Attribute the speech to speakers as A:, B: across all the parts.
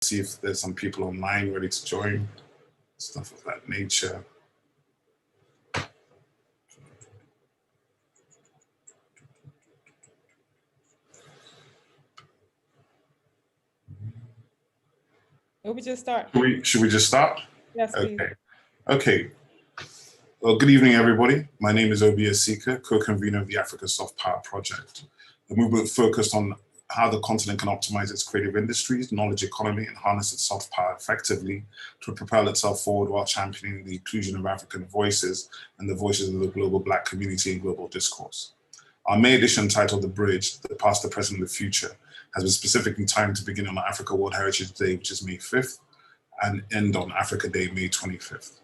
A: see if there's some people online ready to join, stuff of that nature.
B: We just start.
A: Should we just start?
B: Yes, please.
A: Okay. Okay. Well, good evening, everybody. My name is Obi Asika, co-convener of the Africa Soft Power Project, a movement focused on how the continent can optimize its creative industries, knowledge economy, and harness its soft power effectively to propel itself forward while championing the inclusion of African voices and the voices of the global Black community in global discourse. Our May edition, titled The Bridge, The Past, the Present, and the Future, has been specifically timed to begin on Africa World Heritage Day, which is May 5th, and end on Africa Day, May 25th.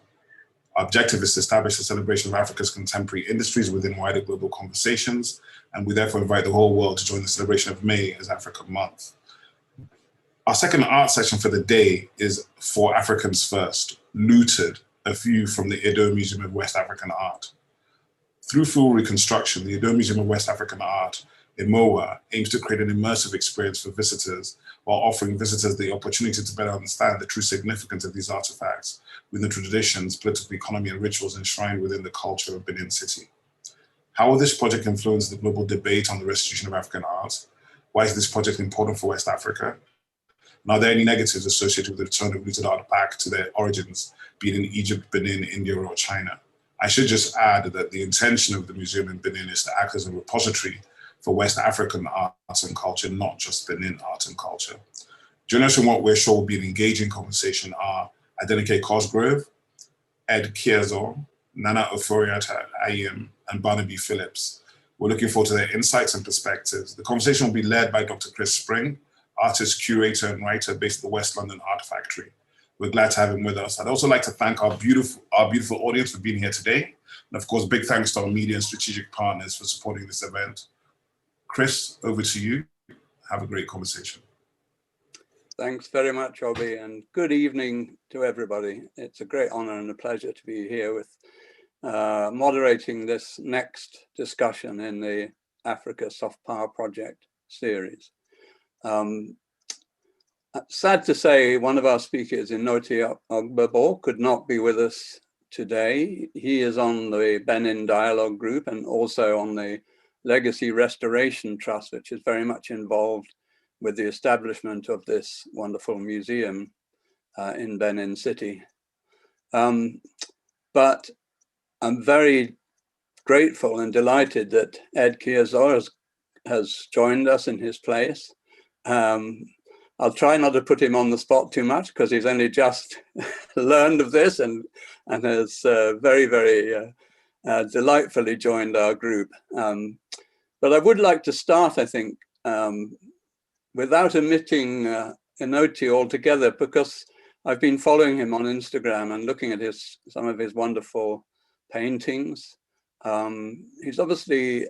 A: Our objective is to establish a celebration of Africa's contemporary industries within wider global conversations, and we therefore invite the whole world to join the celebration of May as Africa Month. Our second art section for the day is For Africans First, Looted, a view from the Edo Museum of West African Art. Through full reconstruction, the Edo Museum of West African Art, EMOWAA, aims to create an immersive experience for visitors while offering visitors the opportunity to better understand the true significance of these artifacts within the traditions, political economy, and rituals enshrined within the culture of Benin City. How will this project influence the global debate on the restitution of African art? Why is this project important for West Africa? And are there any negatives associated with the return of looted art back to their origins, be it in Egypt, Benin, India, or China? I should just add that the intention of the museum in Benin is to act as a repository for West African arts and culture, not just Benin art and culture. Joining us in what we're sure will be an engaging conversation are Adenike Cosgrove, Ed Kiezo, Nana Oforiatta, Ayim, and Barnaby Phillips. We're looking forward to their insights and perspectives. The conversation will be led by Dr. Chris Spring, artist, curator, and writer based at the West London Art Factory. We're glad to have him with us. I'd also like to thank our beautiful audience for being here today. And of course, big thanks to our media and strategic partners for supporting this event. Chris, over to you. Have a great conversation.
C: Thanks very much, Obi, and good evening to everybody. It's a great honor and a pleasure to be here with moderating this next discussion in the Africa Soft Power Project series. Sad to say, one of our speakers, Inoti Ogbebo, could not be with us today. He is on the Benin Dialogue Group and also on the Legacy Restoration Trust, which is very much involved with the establishment of this wonderful museum in Benin City. But I'm very grateful and delighted that Ed Kiezo has joined us in his place. I'll try not to put him on the spot too much because he's only just learned of this and has very, very delightfully joined our group. But I would like to start, I think, without omitting Inoti altogether, because I've been following him on Instagram and looking at some of his wonderful paintings. He's obviously,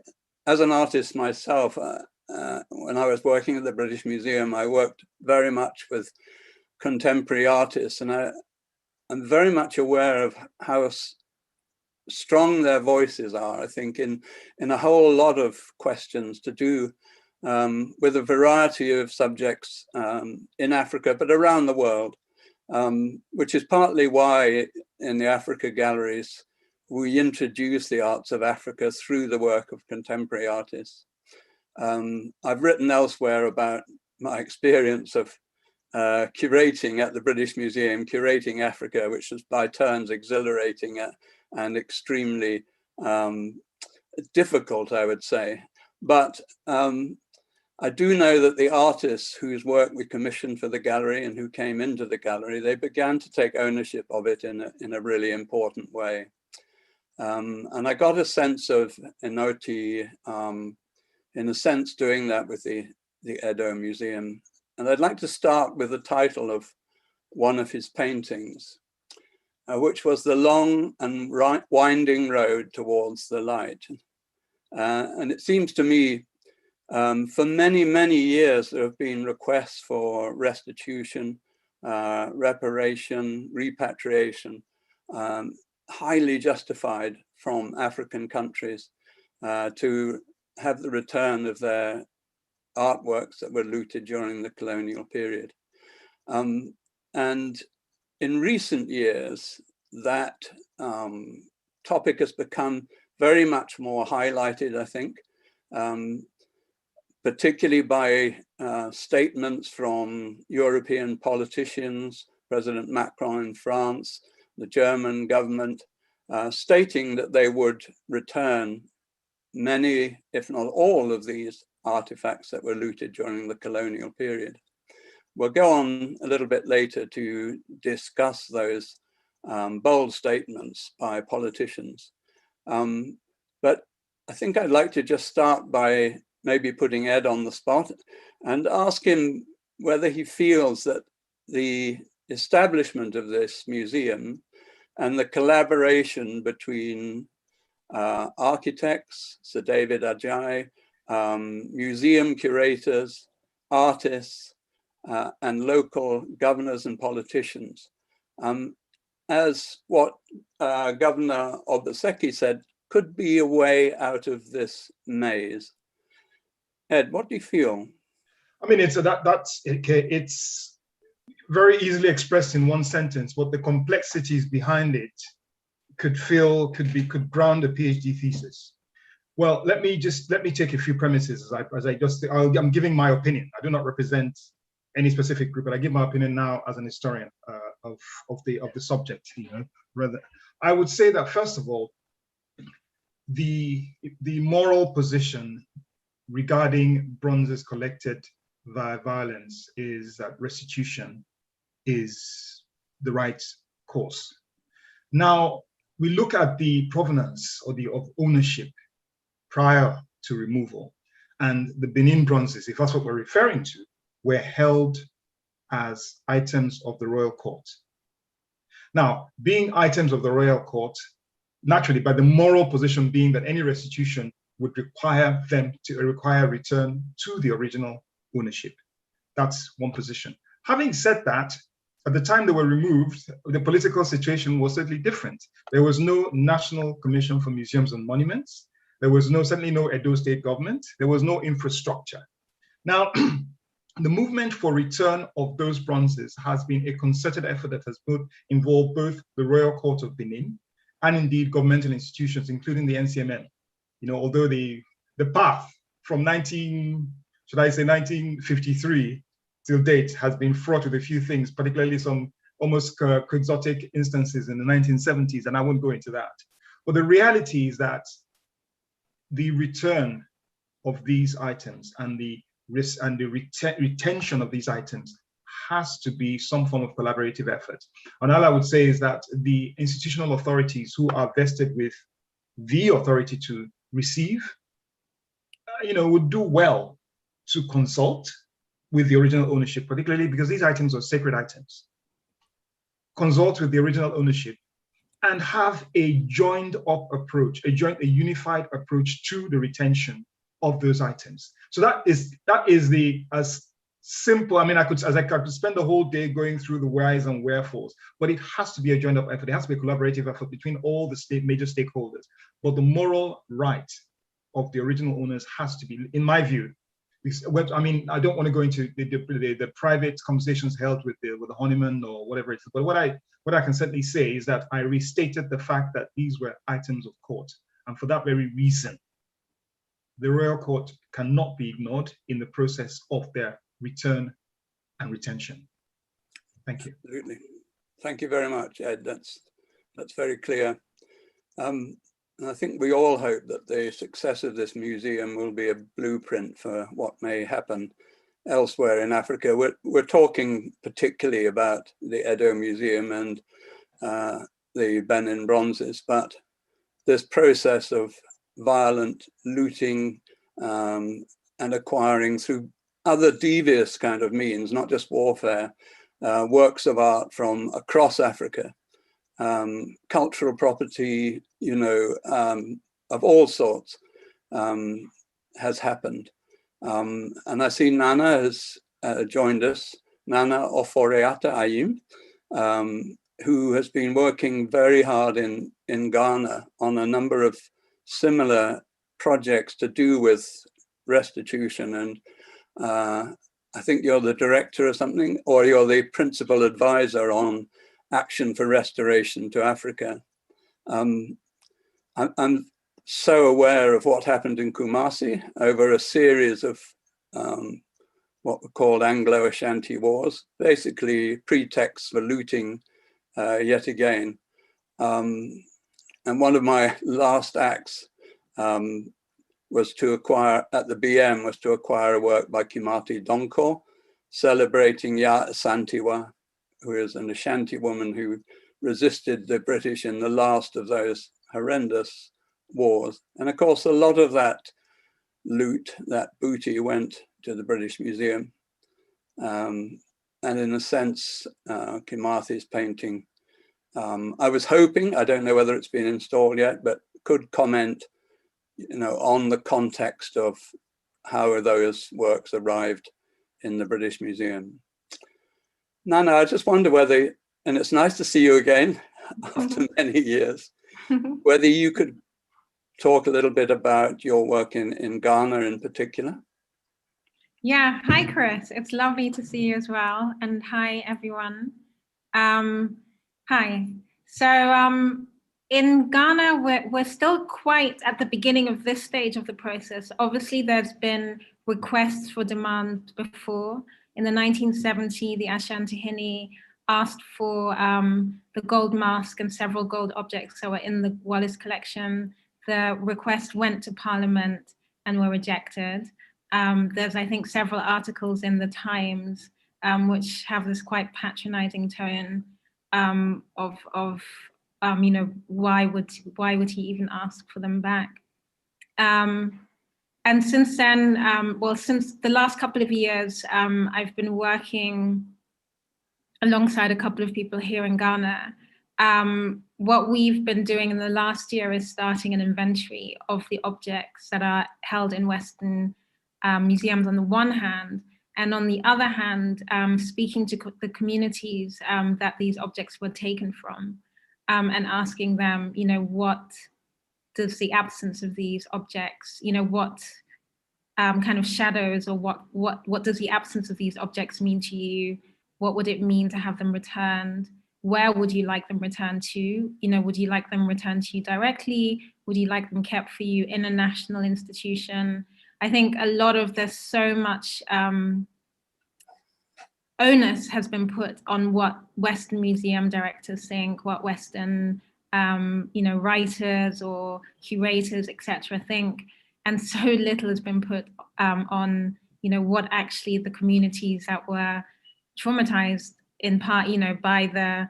C: as an artist myself, when I was working at the British Museum, I worked very much with contemporary artists, and I'm very much aware of how strong their voices are, I think, in a whole lot of questions to do with a variety of subjects in Africa, but around the world, which is partly why in the Africa galleries, we introduce the arts of Africa through the work of contemporary artists. I've written elsewhere about my experience of curating at the British Museum, curating Africa, which was by turns exhilarating and extremely difficult, I would say. But I do know that the artists whose work we commissioned for the gallery and who came into the gallery, they began to take ownership of it in a really important way. And I got a sense of Inoti, in a sense, doing that with the Edo Museum. And I'd like to start with the title of one of his paintings, which was The Long and Winding Road Towards the Light. And it seems to me, for many, many years, there have been requests for restitution, reparation, repatriation, highly justified from African countries to have the return of their artworks that were looted during the colonial period. And in recent years, that topic has become very much more highlighted, I think, particularly by statements from European politicians, President Macron in France, the German government, stating that they would return many, if not all, of these artifacts that were looted during the colonial period. We'll go on a little bit later to discuss those bold statements by politicians. But I think I'd like to just start by maybe putting Ed on the spot and ask him whether he feels that the establishment of this museum and the collaboration between architects, Sir David Ajay, museum curators, artists, and local governors and politicians, as what Governor Obaseki said, could be a way out of this maze. Ed, what do you feel?
D: I mean, it's very easily expressed in one sentence, but the complexities behind it could ground a PhD thesis. Well, let me take a few premises I'm giving my opinion. I do not represent any specific group, but I give my opinion now as an historian of the subject. Rather, I would say that first of all, the moral position regarding bronzes collected via violence is that restitution is the right course. Now, we look at the provenance of ownership prior to removal, and the Benin bronzes, if that's what we're referring to, were held as items of the royal court. Now, being items of the royal court, naturally, by the moral position being that any restitution would require return to the original ownership. That's one position. Having said that, at the time they were removed, the political situation was certainly different. There was no National Commission for Museums and Monuments. There was certainly no Edo State government. There was no infrastructure. Now, the movement for return of those bronzes has been a concerted effort that has involved both the Royal Court of Benin and indeed governmental institutions, including the NCMM. Although the path from 1953 till date has been fraught with a few things, particularly some almost quixotic instances in the 1970s, and I won't go into that. But the reality is that the return of these items and the retention of these items has to be some form of collaborative effort. And all I would say is that the institutional authorities who are vested with the authority to receive, would do well to consult with the original ownership, particularly because these items are sacred items. Consult with the original ownership and have a joined up approach, a unified approach to the retention of those items. So that is as simple. I mean, I could spend the whole day going through the whys and wherefores, but it has to be a joined up effort. It has to be a collaborative effort between all the major stakeholders. But the moral right of the original owners has to be, in my view, I mean, I don't want to go into the private conversations held with the honeyman or whatever it is, but what I can certainly say is that I restated the fact that these were items of court. And for that very reason, the royal court cannot be ignored in the process of their return and retention. Thank you.
C: Absolutely. Thank you very much, Ed. That's very clear. And I think we all hope that the success of this museum will be a blueprint for what may happen elsewhere in Africa. We're talking particularly about the Edo Museum and the Benin bronzes, but this process of violent looting and acquiring through other devious kind of means, not just warfare, works of art from across Africa, cultural property, of all sorts has happened. And I see Nana has joined us, Nana Oforiatta Ayim, who has been working very hard in Ghana on a number of similar projects to do with restitution and I think you're the director or something, or you're the principal advisor on action for restoration to Africa. I'm so aware of what happened in Kumasi over a series of what were called Anglo-Ashanti wars, basically pretexts for looting yet again. And one of my last acts was to acquire, at the BM, was to acquire a work by Kimati Donko, celebrating Ya Asantewa, who is an Ashanti woman who resisted the British in the last of those horrendous wars. And of course, a lot of that loot, that booty, went to the British Museum. And in a sense, Kimati's painting, I was hoping, I don't know whether it's been installed yet, but could comment, you know, on the context of how those works arrived in the British Museum. Nana, I just wonder whether, and it's nice to see you again after many years, whether you could talk a little bit about your work in Ghana in particular.
E: Yeah, hi Chris, it's lovely to see you as well, and hi everyone. Hi, so in Ghana, we're still quite at the beginning of this stage of the process. Obviously, there's been requests for demand before. In the 1970s, the Ashanti asked for the gold mask and several gold objects that were in the Wallace collection. The request went to Parliament and were rejected. There's, I think, several articles in the Times which have this quite patronizing tone of you know, why would he even ask for them back? And since then, well, since the last couple of years, I've been working alongside a couple of people here in Ghana. What we've been doing in the last year is starting an inventory of the objects that are held in Western museums on the one hand, and on the other hand, speaking to the communities that these objects were taken from, and asking them, you know, what does the absence of these objects, you know, what kind of shadows, or what does the absence of these objects mean to you? What would it mean to have them returned? Where would you like them returned to? You know, would you like them returned to you directly? Would you like them kept for you in a national institution? I think a lot of there's so much onus has been put on what Western museum directors think, what Western you know, writers or curators, etc., think, and so little has been put on, you know, what actually the communities that were traumatized in part, you know, by the,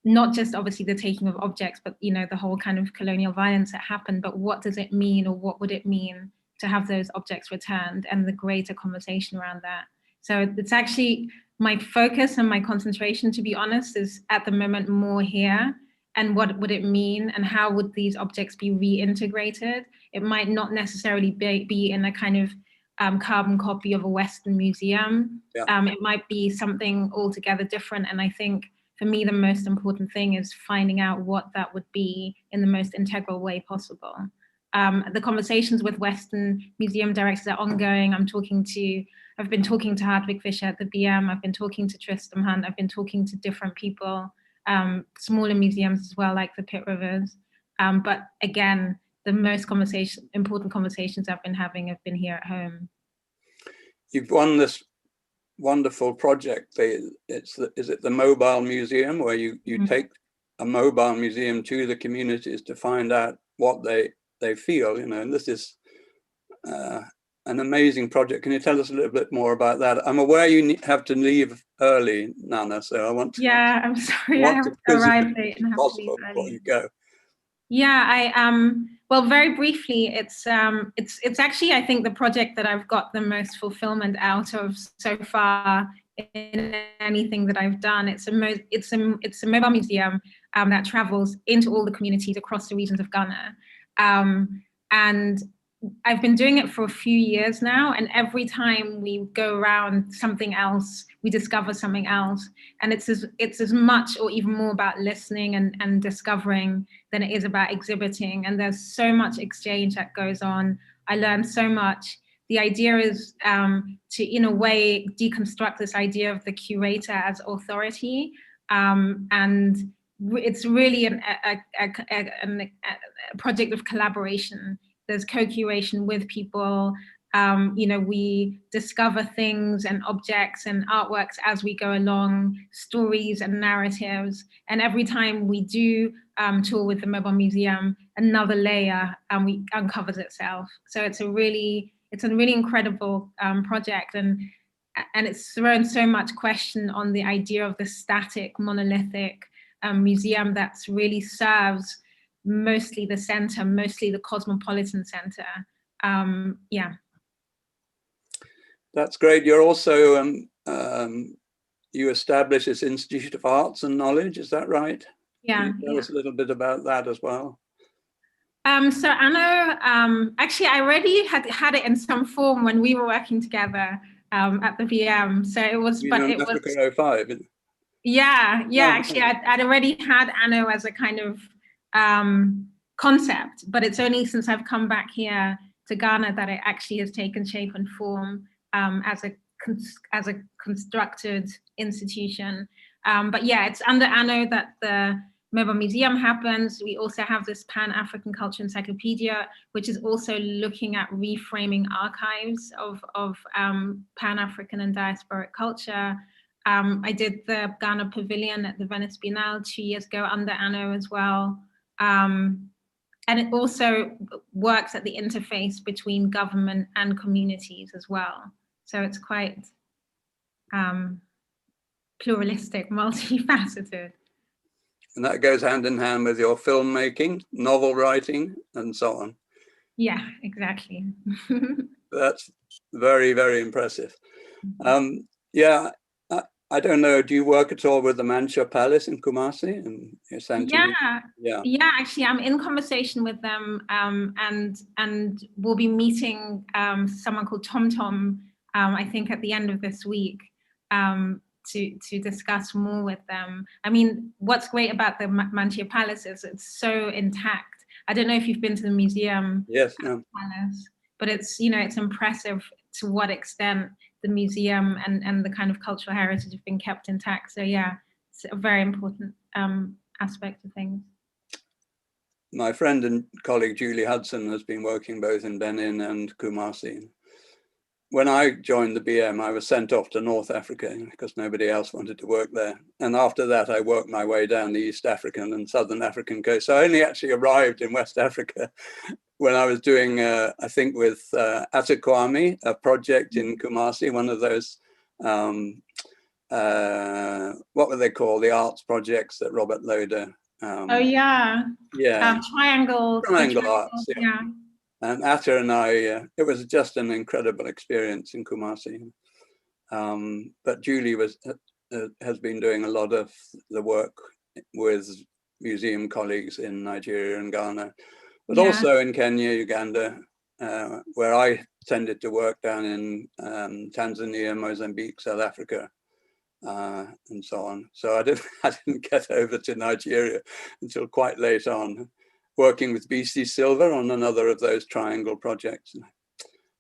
E: not just obviously the taking of objects, but, you know, the whole kind of colonial violence that happened, but what does it mean, or what would it mean to have those objects returned, and the greater conversation around that. So it's actually my focus and my concentration, to be honest, is at the moment more here, and what would it mean, and how would these objects be reintegrated? It might not necessarily be in a kind of carbon copy of a Western museum. Yeah. It might be something altogether different. And I think for me, the most important thing is finding out what that would be in the most integral way possible. The conversations with Western museum directors are ongoing. I've been talking to Hartwig Fischer at the BM. I've been talking to Tristram Hunt. I've been talking to different people, smaller museums as well, like the Pitt Rivers. But again, the most important conversations I've been having have been here at home.
C: You've won this wonderful project. Is it the mobile museum, where you take a mobile museum to the communities to find out what they feel, you know, and this is an amazing project. Can you tell us a little bit more about that? I'm aware you have to leave early, Nana, so I want to...
E: Yeah, I'm sorry, I have to arrive late and have to leave early.
C: Before you go.
E: Yeah, well, very briefly, it's actually, I think, the project that I've got the most fulfillment out of so far in anything that I've done. It's a mobile museum that travels into all the communities across the regions of Ghana. And I've been doing it for a few years now, and every time we go around something else, we discover something else. And it's as much or even more about listening and discovering than it is about exhibiting. And there's so much exchange that goes on. I learned so much the idea is to, in a way, deconstruct this idea of the curator as authority. And it's really a project of collaboration. There's co-curation with people. We discover things and objects and artworks as we go along, stories and narratives. And every time we do tour with the Mobile Museum, another layer uncovers itself. So it's a really incredible project, and it's thrown so much question on the idea of the static, monolithic museum that's really serves mostly the center, mostly the cosmopolitan center. Yeah.
C: That's great. You're also, you established this Institute of Arts and Knowledge, is that right?
E: Yeah.
C: Can you tell us a little bit about that as well?
E: So Anno, actually I already had it in some form when we were working together at the VM. So it was, but it was
C: Africa 05.
E: Yeah,
C: Oh,
E: actually I'd already had Anno as a kind of concept, but it's only since I've come back here to Ghana that it actually has taken shape and form as a constructed institution. But yeah, it's under Anno that the Mobile Museum happens. We also have this Pan-African Culture Encyclopedia, which is also looking at reframing archives of Pan-African and diasporic culture. I did the Ghana Pavilion at the Venice Biennale 2 years ago under Anno as well. And it also works at the interface between government and communities as well. So it's quite pluralistic, multifaceted.
C: And that goes hand in hand with your filmmaking, novel writing, and so on.
E: Yeah, exactly.
C: That's very, very impressive. Yeah, I don't know, do you work at all with the Mancha Palace in Kumasi? Yeah,
E: actually, I'm in conversation with them, and we'll be meeting someone called Tom Tom, I think at the end of this week, to discuss more with them. I mean, what's great about the Mancha Palace is it's so intact. I don't know if you've been to the museum.
C: Yes, no.
E: Palace, but it's, it's impressive to what extent the museum and the kind of cultural heritage have been kept intact. So yeah, it's a very important aspect of things.
C: My friend and colleague Julie Hudson has been working both in Benin and Kumasi. When I joined the BM, I was sent off to North Africa because nobody else wanted to work there. And after that, I worked my way down the East African and Southern African coast. So I only actually arrived in West Africa when I was doing, I think with Atakwami, a project in Kumasi, one of those, what were they called? The arts projects that Robert Loader.
E: Oh yeah.
C: Yeah.
E: Triangle
C: arts. Yeah. And Atta and I, it was just an incredible experience in Kumasi. But Julie has been doing a lot of the work with museum colleagues in Nigeria and Ghana, but also in Kenya, Uganda, where I tended to work down in Tanzania, Mozambique, South Africa, and so on. So I didn't get over to Nigeria until quite late on, working with BC Silver on another of those triangle projects.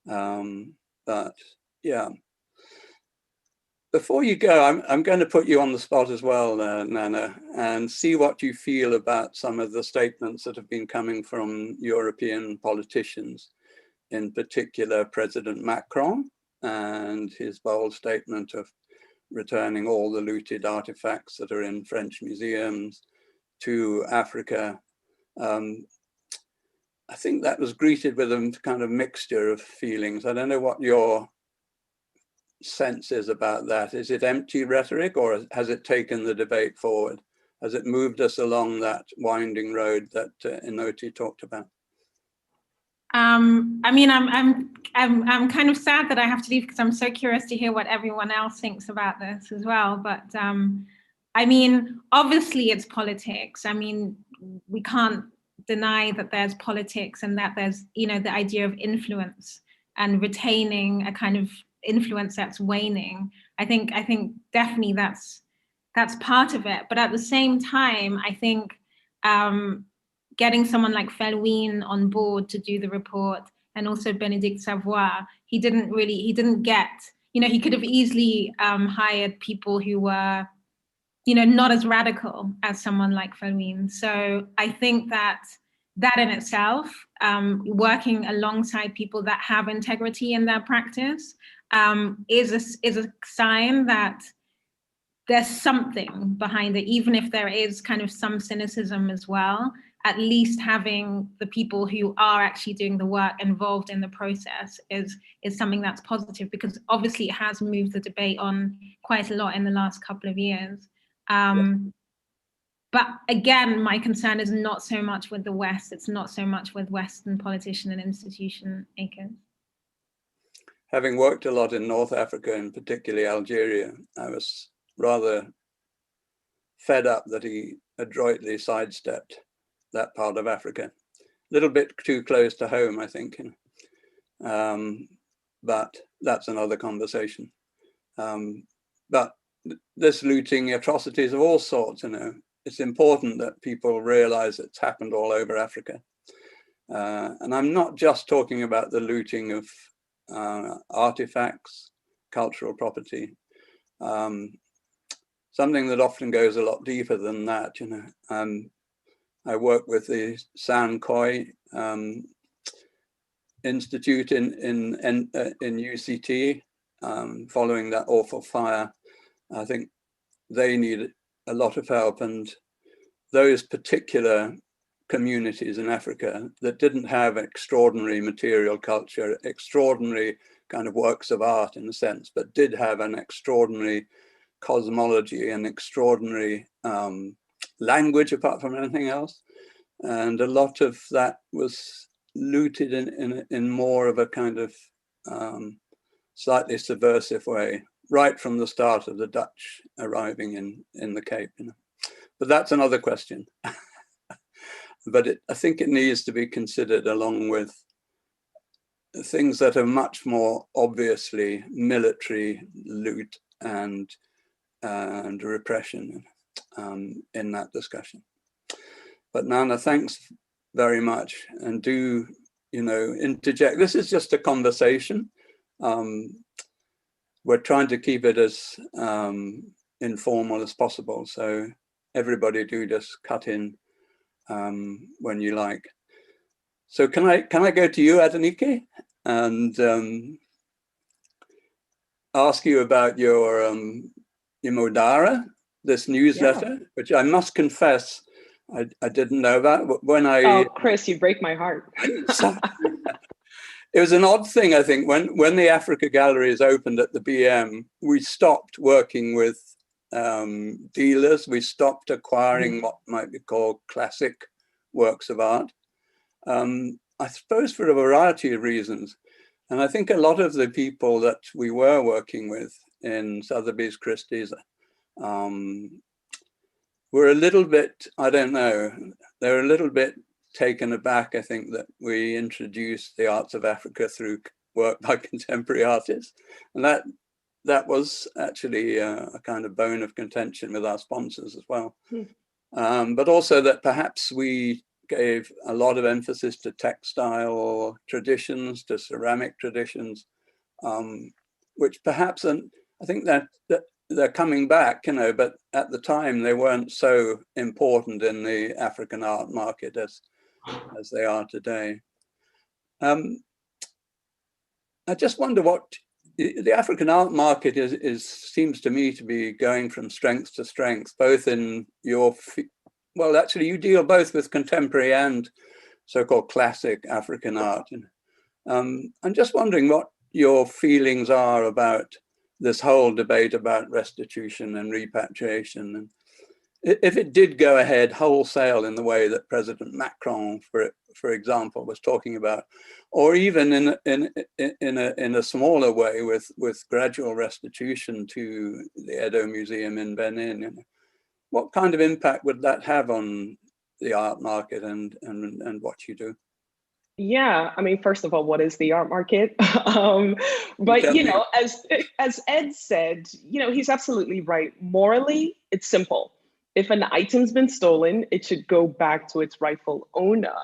C: But yeah. Before you go, I'm going to put you on the spot as well, Nana, and see what you feel about some of the statements that have been coming from European politicians, in particular President Macron and his bold statement of returning all the looted artifacts that are in French museums to Africa. I think that was greeted with a kind of mixture of feelings. I don't know what your sense is about that. Is it empty rhetoric, or has it taken the debate forward? Has it moved us along that winding road that Inoti talked about?
E: I mean, I'm kind of sad that I have to leave because I'm so curious to hear what everyone else thinks about this as well. But I mean, obviously it's politics. I mean, we can't deny that there's politics and that there's, the idea of influence and retaining a kind of influence that's waning. I think definitely that's part of it. But at the same time, I think getting someone like Felwine on board to do the report and also Benedict Savoy, he didn't get, he could have easily hired people who were, not as radical as someone like Fermin. So I think that in itself, working alongside people that have integrity in their practice, is a sign that there's something behind it, even if there is kind of some cynicism as well. At least having the people who are actually doing the work involved in the process is something that's positive, because obviously it has moved the debate on quite a lot in the last couple of years. But again, my concern is not so much with the West, it's not so much with Western politician and institution makers.
C: Having worked a lot in North Africa, and particularly Algeria, I was rather fed up that he adroitly sidestepped that part of Africa. A little bit too close to home, I think. But that's another conversation. But this looting, atrocities of all sorts, it's important that people realize it's happened all over Africa. And I'm not just talking about the looting of artifacts, cultural property, something that often goes a lot deeper than that. I work with the San Khoi Institute in UCT, following that awful fire. I think they need a lot of help, and those particular communities in Africa that didn't have extraordinary material culture, extraordinary kind of works of art in a sense, but did have an extraordinary cosmology and extraordinary language apart from anything else. And a lot of that was looted in more of a kind of slightly subversive way, right from the start of the Dutch arriving in the Cape. But that's another question. But I think it needs to be considered along with things that are much more obviously military loot and repression in that discussion. But Nana, thanks very much, and do interject. This is just a conversation. We're trying to keep it as informal as possible, so everybody do just cut in when you like. So can I go to you, Adenike, and ask you about your Dara, this newsletter, which I must confess I didn't know about. When
F: oh, Chris, you break my heart.
C: It was an odd thing, I think, when the Africa Galleries opened at the BM, we stopped working with dealers. We stopped acquiring what might be called classic works of art. I suppose for a variety of reasons. And I think a lot of the people that we were working with in Sotheby's Christie's were a little bit, I don't know, they were a little bit taken aback, I think, that we introduced the arts of Africa through work by contemporary artists. And that was actually a kind of bone of contention with our sponsors as well. But also that perhaps we gave a lot of emphasis to textile traditions, to ceramic traditions, which perhaps, and I think that they're coming back, but at the time they weren't so important in the African art market as they are today. I just wonder what the African art market seems to me to be going from strength to strength, both in your, well, actually you deal both with contemporary and so-called classic African art. I'm just wondering what your feelings are about this whole debate about restitution and repatriation, and if it did go ahead wholesale in the way that President Macron, for example, was talking about, or even in a smaller way with gradual restitution to the Edo Museum in Benin, what kind of impact would that have on the art market and what you do?
F: Yeah, I mean, first of all, what is the art market? But as Ed said, he's absolutely right. Morally, it's simple. If an item's been stolen, it should go back to its rightful owner.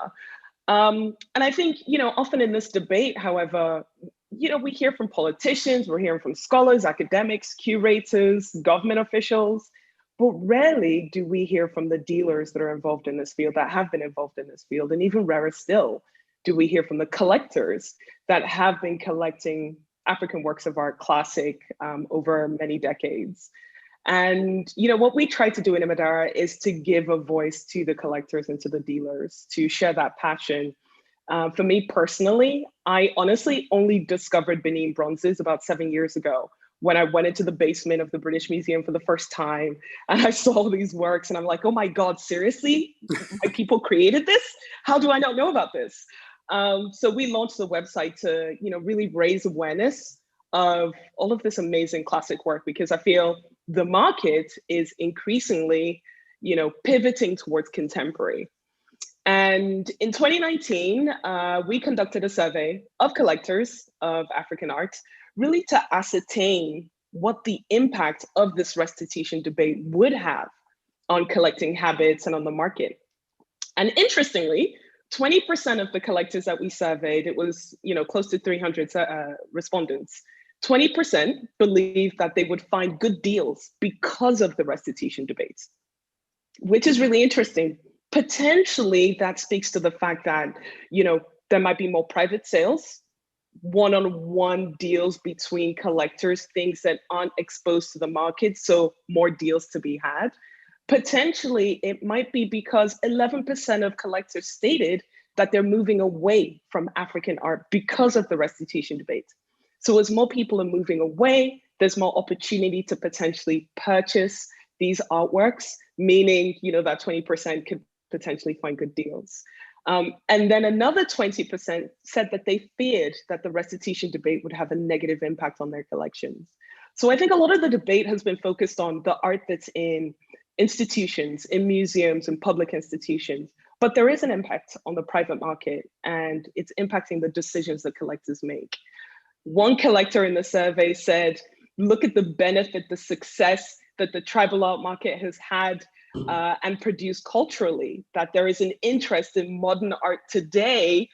F: And I think, often in this debate, however, we hear from politicians, we're hearing from scholars, academics, curators, government officials, but rarely do we hear from the dealers that are involved in this field, that have been involved in this field. And even rarer still, do we hear from the collectors that have been collecting African works of art, classic, over many decades. And what we try to do in Dara is to give a voice to the collectors and to the dealers, to share that passion. For me personally, I honestly only discovered Benin bronzes about 7 years ago, when I went into the basement of the British Museum for the first time, and I saw these works, and I'm like, oh my God, seriously? My people created this? How do I not know about this? So we launched the website to, really raise awareness of all of this amazing classic work, because I feel the market is increasingly, pivoting towards contemporary. And in 2019, we conducted a survey of collectors of African art, really to ascertain what the impact of this restitution debate would have on collecting habits and on the market. And interestingly, 20% of the collectors that we surveyed, it was close to 300 respondents, 20% believed that they would find good deals because of the restitution debates, which is really interesting. Potentially, that speaks to the fact that there might be more private sales, one-on-one deals between collectors, things that aren't exposed to the market, so more deals to be had. Potentially, it might be because 11% of collectors stated that they're moving away from African art because of the restitution debate. So as more people are moving away, there's more opportunity to potentially purchase these artworks, meaning that 20% could potentially find good deals. And then another 20% said that they feared that the restitution debate would have a negative impact on their collections. So I think a lot of the debate has been focused on the art that's in institutions, in museums and public institutions, but there is an impact on the private market, and it's impacting the decisions that collectors make. One collector in the survey said, look at the benefit, the success that the tribal art market has had and produced culturally, that there is an interest in modern art today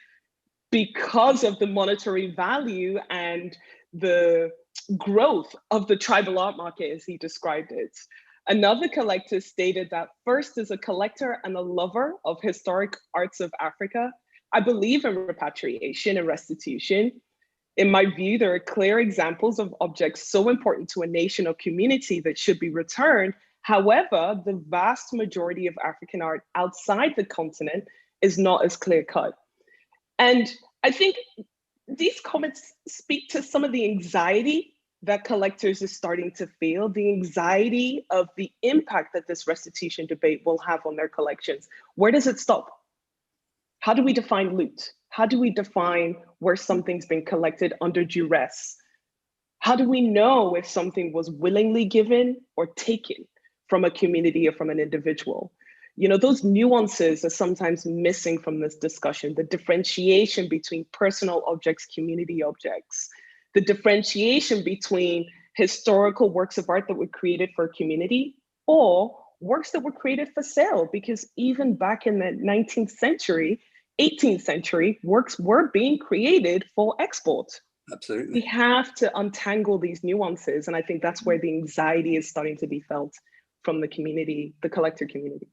F: because of the monetary value and the growth of the tribal art market, as he described it. Another collector stated that, first, as a collector and a lover of historic arts of Africa, I believe in repatriation and restitution. In my view, there are clear examples of objects so important to a nation or community that should be returned. However, the vast majority of African art outside the continent is not as clear-cut. And I think these comments speak to some of the anxiety that collectors are starting to feel, the anxiety of the impact that this restitution debate will have on their collections. Where does it stop? How do we define loot? How do we define where something's been collected under duress? How do we know if something was willingly given or taken from a community or from an individual? Those nuances are sometimes missing from this discussion, the differentiation between personal objects, community objects, the differentiation between historical works of art that were created for a community or works that were created for sale, because even back in the 19th century, 18th century, works were being created for export.
C: Absolutely.
F: We have to untangle these nuances. And I think that's where the anxiety is starting to be felt from the community, the collector community.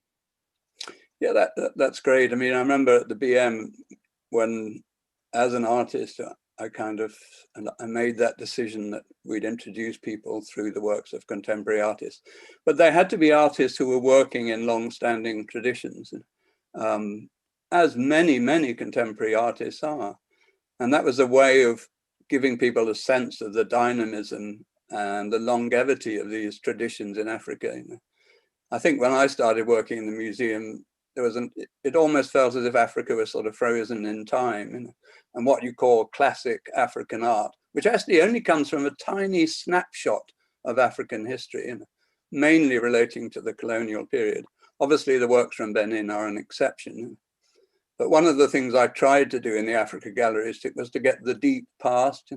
C: Yeah, that's great. I mean, I remember at the BM when, as an artist, I made that decision that we'd introduce people through the works of contemporary artists, but they had to be artists who were working in long-standing traditions, as many contemporary artists are. And that was a way of giving people a sense of the dynamism and the longevity of these traditions in Africa. I think when I started working in the museum, it almost felt as if Africa was sort of frozen in time, and what you call classic African art, which actually only comes from a tiny snapshot of African history, mainly relating to the colonial period. Obviously, the works from Benin are an exception. But one of the things I tried to do in the Africa galleries was to get the deep past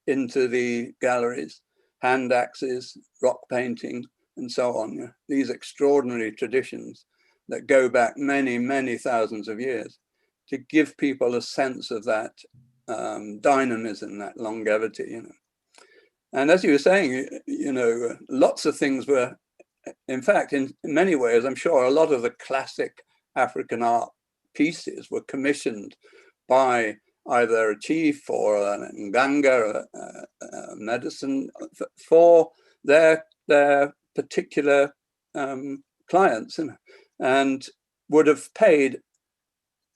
C: into the galleries, hand axes, rock painting, and so on. These extraordinary traditions that go back many thousands of years, to give people a sense of that dynamism, that longevity, you know. And as you were saying, you know, lots of things were, in fact, in many ways, I'm sure a lot of the classic African art pieces were commissioned by either a chief or an nganga, a medicine, for their particular clients, you know, and would have paid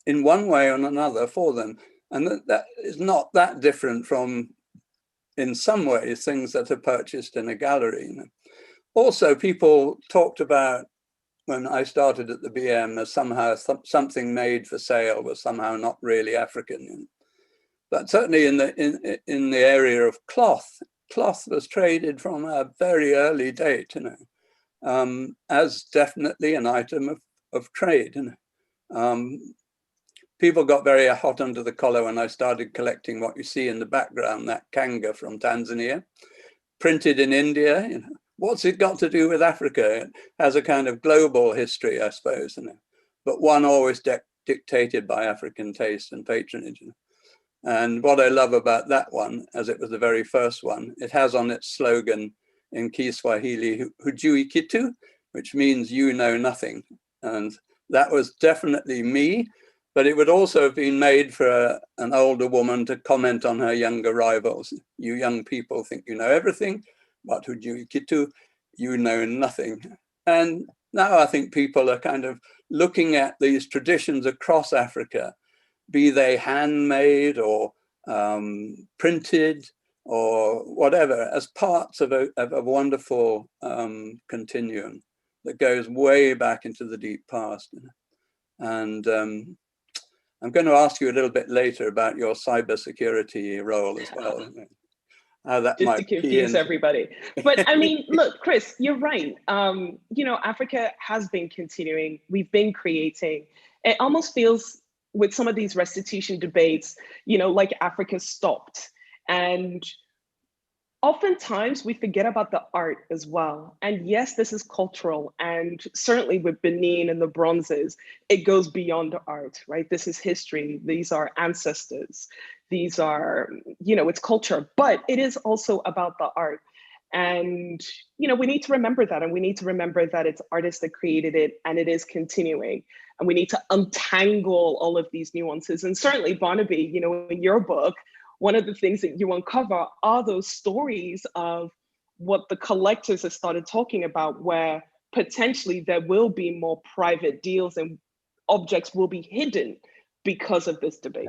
C: in one way or another for them. And that is not that different from, in some ways, things that are purchased in a gallery. You know. Also, people talked about, when I started at the BM, as somehow something made for sale was somehow not really African. You know. But certainly in the area of cloth was traded from a very early date, you know, as definitely an item of trade. You know. People got very hot under the collar when I started collecting what you see in the background, that kanga from Tanzania, printed in India. You know, what's it got to do with Africa? It has a kind of global history, I suppose, you know, but one always dictated by African taste and patronage. You know. And what I love about that one, as it was the very first one, it has on its slogan in Kiswahili, "Hujui kitu," which means "you know nothing." And that was definitely me. But it would also have been made for an older woman to comment on her younger rivals. You young people think you know everything, but hujui kitu, you know nothing. And now I think people are kind of looking at these traditions across Africa, be they handmade or printed or whatever, as parts of a wonderful continuum that goes way back into the deep past. And I'm going to ask you a little bit later about your cybersecurity role as well. How that
F: Just
C: might
F: to confuse everybody. But I mean, look, Chris, you're right. You know, Africa has been continuing. We've been creating. It almost feels with some of these restitution debates, you know, like Africa stopped. And oftentimes we forget about the art as well. And yes, this is cultural. And certainly with Benin and the bronzes, it goes beyond the art, right? This is history. These are ancestors. These are, you know, it's culture, but it is also about the art. And, you know, we need to remember that. And we need to remember that it's artists that created it and it is continuing. And we need to untangle all of these nuances. And certainly Barnaby, you know, in your book, one of the things that you uncover are those stories of what the collectors have started talking about, where potentially there will be more private deals and objects will be hidden because of this debate.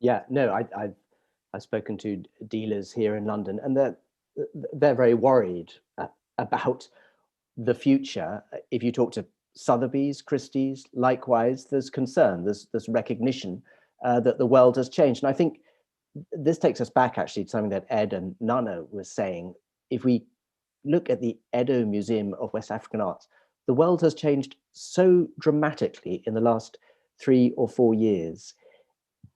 G: Yeah, no, I've spoken to dealers here in London, and they're very worried about the future. If you talk to Sotheby's, Christie's, likewise, there's concern, there's recognition that the world has changed. And I think this takes us back actually to something that Ed and Nana was saying. If we look at the Edo Museum of West African Arts, the world has changed so dramatically in the last 3 or 4 years.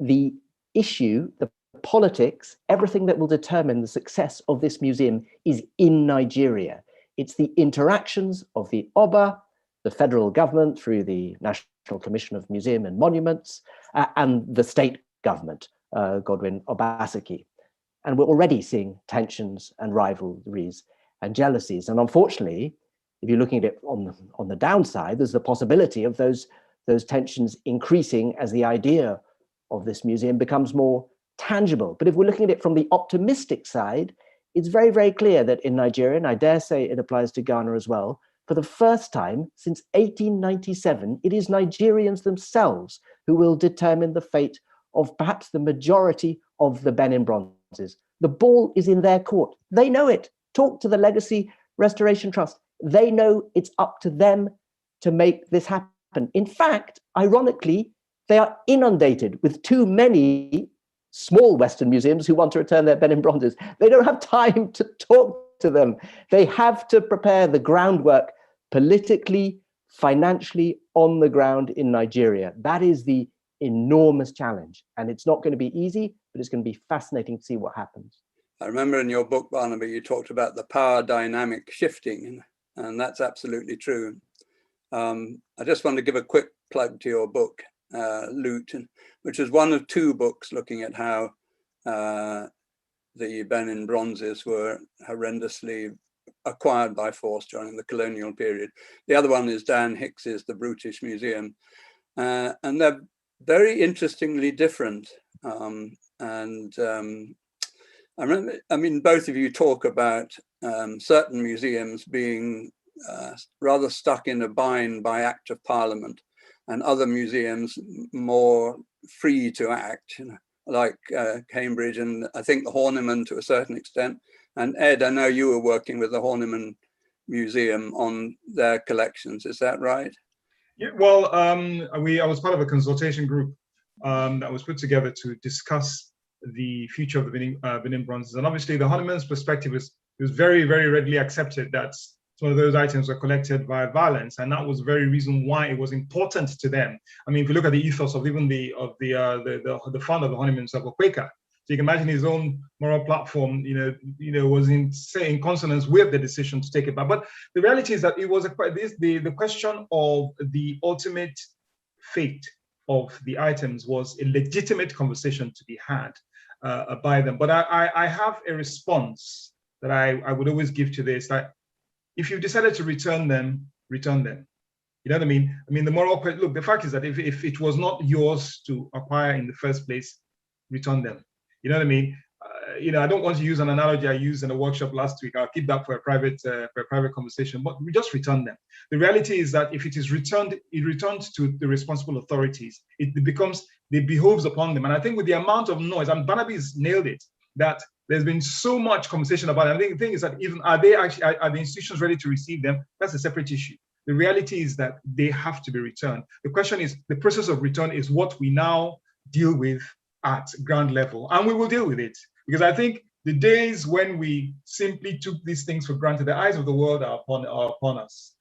G: The issue, the politics, everything that will determine the success of this museum is in Nigeria. It's the interactions of the Oba, the federal government through the National Commission of Museum and Monuments, and the state government, Godwin Obaseki. And we're already seeing tensions and rivalries and jealousies. And unfortunately, if you're looking at it on the downside, there's the possibility of those tensions increasing as the idea of this museum becomes more tangible. But if we're looking at it from the optimistic side, it's very, very clear that in Nigeria, and I dare say it applies to Ghana as well, for the first time since 1897, it is Nigerians themselves who will determine the fate of perhaps the majority of the Benin bronzes. The ball is in their court. They know it. Talk to the Legacy Restoration Trust. They know it's up to them to make this happen. In fact, ironically, they are inundated with too many small Western museums who want to return their Benin bronzes. They don't have time to talk to them. They have to prepare the groundwork politically, financially, on the ground in Nigeria. That is the enormous challenge. And it's not going to be easy, but it's going to be fascinating to see what happens.
C: I remember in your book, Barnaby, you talked about the power dynamic shifting, and that's absolutely true. I just want to give a quick plug to your book. loot, which was one of two books looking at how the Benin bronzes were horrendously acquired by force during the colonial period. The other one is Dan Hicks's The Brutish Museum. And they're very interestingly different. I mean, both of you talk about certain museums being rather stuck in a bind by Act of Parliament, and other museums more free to act, you know, like Cambridge and I think the Horniman to a certain extent. And Ed, I know you were working with the Horniman Museum on their collections, is that right?
D: Yeah, well, I was part of a consultation group that was put together to discuss the future of the Benin bronzes. And obviously the Horniman's perspective was very, very readily accepted that some of those items were collected via violence, and that was the very reason why it was important to them. I mean, if you look at the ethos of even the founder of the Hornimans of Quaker, so you can imagine his own moral platform, was in consonance with the decision to take it back. But the reality is that it was the question of the ultimate fate of the items was a legitimate conversation to be had by them. But I have a response that I would always give to this, that if you decided to return them, return them. You know what I mean? I mean, the moral question, look, the fact is that if it was not yours to acquire in the first place, return them. You know what I mean? I don't want to use an analogy I used in a workshop last week. I'll keep that for a private conversation, but we just return them. The reality is that if it is returned, it returns to the responsible authorities. It behoves upon them. And I think with the amount of noise, and Barnaby's nailed it, that there's been so much conversation about it. I think the thing is that even are the institutions ready to receive them? That's a separate issue. The reality is that they have to be returned. The question is, the process of return is what we now deal with at ground level, and we will deal with it. Because I think the days when we simply took these things for granted, the eyes of the world are upon us.